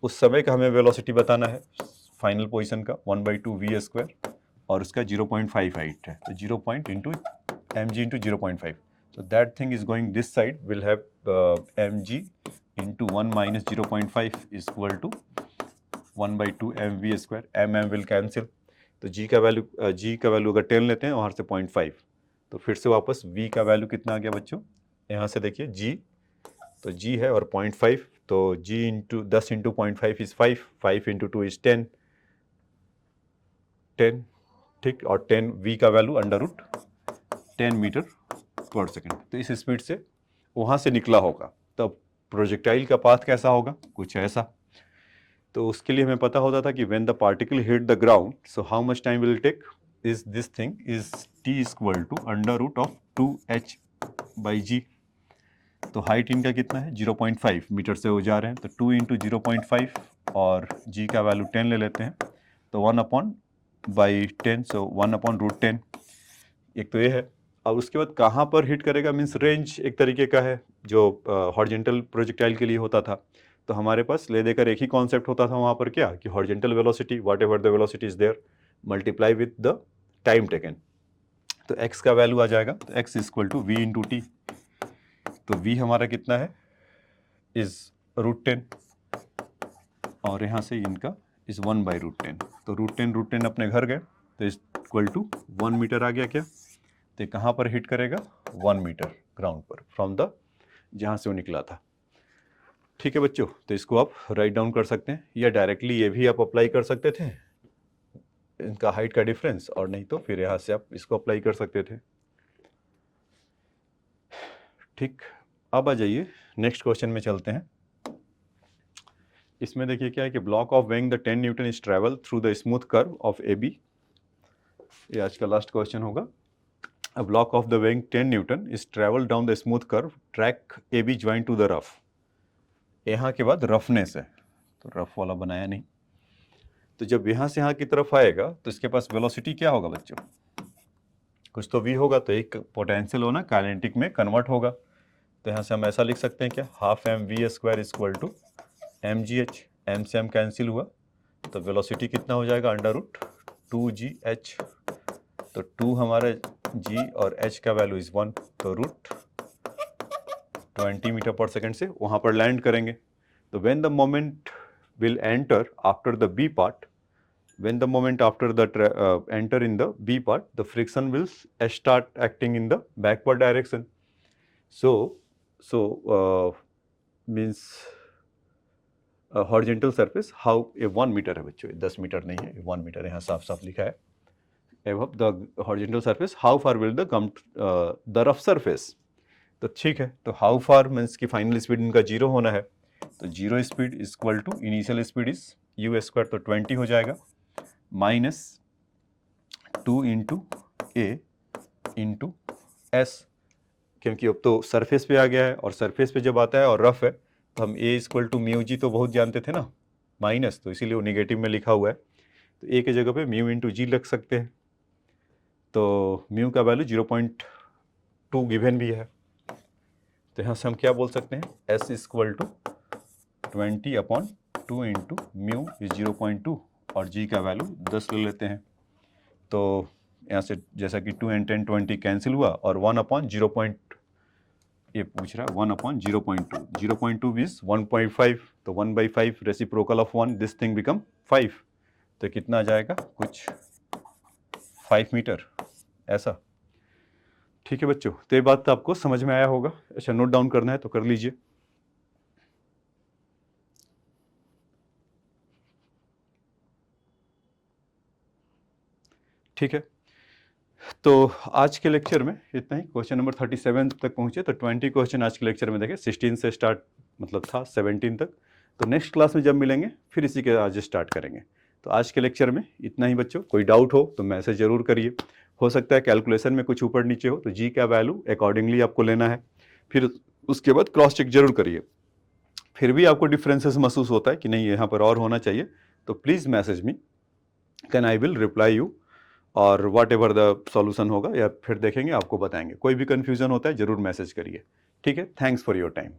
उस समय का हमें वेलोसिटी बताना है फाइनल पोजीशन का 1/2 v स्क्वायर, और उसका 0.58 है, तो 0 into mg into 0.5, so that thing is going this side will have mg into 1 minus 0.5 is equal to 1/2 mv square, mm will cancel, तो g का वैल्यू अगर 10 लेते हैं वहाँ से 0.5, तो फिर से वापस v का वैल्यू कितना आ गया बच्चों, यहाँ से देखिए g, तो g है और 0.5, तो g into 10 into 0.5 is 5, 5 into 2 is 10, ठीक, और 10 v का वैल्यू √10 मीटर पर सेकेंड। तो इस स्पीड से वहाँ से निकला होगा, तब प्रोजेक्टाइल का पाथ कैसा होगा, कुछ ऐसा। तो उसके लिए हमें पता होता था कि when the particle hit the ground, so how much time will take, is this thing is t equal to √2h/g। तो हाइट इनका कितना है, 0.5 मीटर से हो जा रहे हैं, तो 2 × 0.5 और g का वैल्यू 10 ले लेते हैं, तो 1/10, सो 1/√10। एक तो ये है। और उसके बाद कहाँ पर हिट करेगा, मीन्स रेंज एक तरीके का है जो हॉरिजेंटल प्रोजेक्टाइल के लिए होता था। तो हमारे पास ले देकर एक ही कॉन्सेप्ट होता था वहाँ पर, क्या कि horizontal velocity, whatever the velocity is there, multiply with the time taken. तो x का वैल्यू आ जाएगा, तो x equal to v × t। तो v हमारा कितना है, इज √10, और यहाँ से इनका इज 1/√10। तो √10 अपने घर गए, तो इज इक्वल टू 1 मीटर आ गया क्या। तो कहाँ पर हिट करेगा, 1 मीटर ग्राउंड पर, फ्रॉम द जहाँ से वो निकला था। ठीक है बच्चों, तो इसको आप राइट डाउन कर सकते हैं, या डायरेक्टली ये भी आप अप्लाई कर सकते थे, इनका हाइट का डिफरेंस, और नहीं तो फिर यहाँ से आप इसको अप्लाई कर सकते थे। ठीक, अब आ जाइए नेक्स्ट क्वेश्चन में चलते हैं। इसमें देखिए क्या है कि block of weighing the 10 newton is travel through the smooth curve of A B. ये आज का लास्ट क्वेश्चन होगा। A block of the weighing 10 Newton is travel down the smooth curve, track AB joined to the rough। यहाँ के बाद roughness है, तो rough वाला बनाया नहीं। तो जब यहाँ से यहाँ की तरफ आएगा तो इसके पास वेलोसिटी क्या होगा बच्चों, कुछ तो v होगा, तो एक पोटेंशियल होना काइनेटिक में कन्वर्ट होगा। तो यहाँ से हम ऐसा लिख सकते हैं क्या, ½ mv² = mgh। m से m कैंसिल हुआ, तो वेलोसिटी कितना हो जाएगा, √2gh। तो 2 हमारा g और h का वैल्यू इज 1, तो √20 मीटर पर सेकेंड से वहाँ पर लैंड करेंगे। तो when the moment will enter after the B part, when the moment after the enter in the B part, the friction will start acting in the backward direction. So means horizontal surface, how a 1 meter है बच्चों, 10 metre नहीं है, 1 metre यहाँ साफ साफ लिखा है। Above the horizontal surface, how far will the come the rough surface। तो ठीक है, तो how far means की फाइनल स्पीड इनका 0 होना है, तो 0 speed equal to initial speed is u², तो 20 हो जाएगा, -2 × a × s, क्योंकि अब तो सरफेस पे आ गया है, और सरफेस पे जब आता है और रफ है, तो हम a = μg तो बहुत जानते थे ना, माइनस, तो इसीलिए वो निगेटिव में लिखा हुआ है। तो a की जगह पे μ × g रख सकते हैं। तो μ का वैल्यू 0.2 गिवन भी है, तो यहाँ से हम क्या बोल सकते हैं, s = 20/2 × μ इज 0.2, और g का वैल्यू 10 ले लेते हैं। तो यहाँ से जैसा कि 2 and 10 20 कैंसिल हुआ, और 1/0. ये पूछ रहा है 1/0.2, 0.2 इज 1.5, तो 1/5 reciprocal of 1, this thing become 5, तो कितना आ जाएगा, कुछ 5 मीटर ऐसा। ठीक है बच्चों, तो ये बात तो आपको समझ में आया होगा। अच्छा, नोट डाउन करना है तो कर लीजिए। ठीक है, तो आज के लेक्चर में इतना ही। क्वेश्चन नंबर 37 तक पहुंचे, तो 20 क्वेश्चन आज के लेक्चर में देखे। 16 से स्टार्ट मतलब था 17 तक। तो नेक्स्ट क्लास में जब मिलेंगे फिर इसी के आज स्टार्ट करेंगे। तो आज के लेक्चर में इतना ही बच्चों। कोई डाउट हो तो मैसेज जरूर करिए। हो सकता है कैलकुलेशन में कुछ ऊपर नीचे हो, तो जी का वैल्यू अकॉर्डिंगली आपको लेना है। फिर उसके बाद क्रॉस चेक जरूर करिए। फिर भी आपको डिफरेंसेस महसूस होता है कि नहीं यहाँ पर और होना चाहिए, तो please message me, can I will reply you, और व्हाट एवर द सॉल्यूशन होगा या फिर देखेंगे, आपको बताएंगे। कोई भी कन्फ्यूजन होता है जरूर मैसेज करिए। ठीक है, थैंक्स फॉर योर टाइम।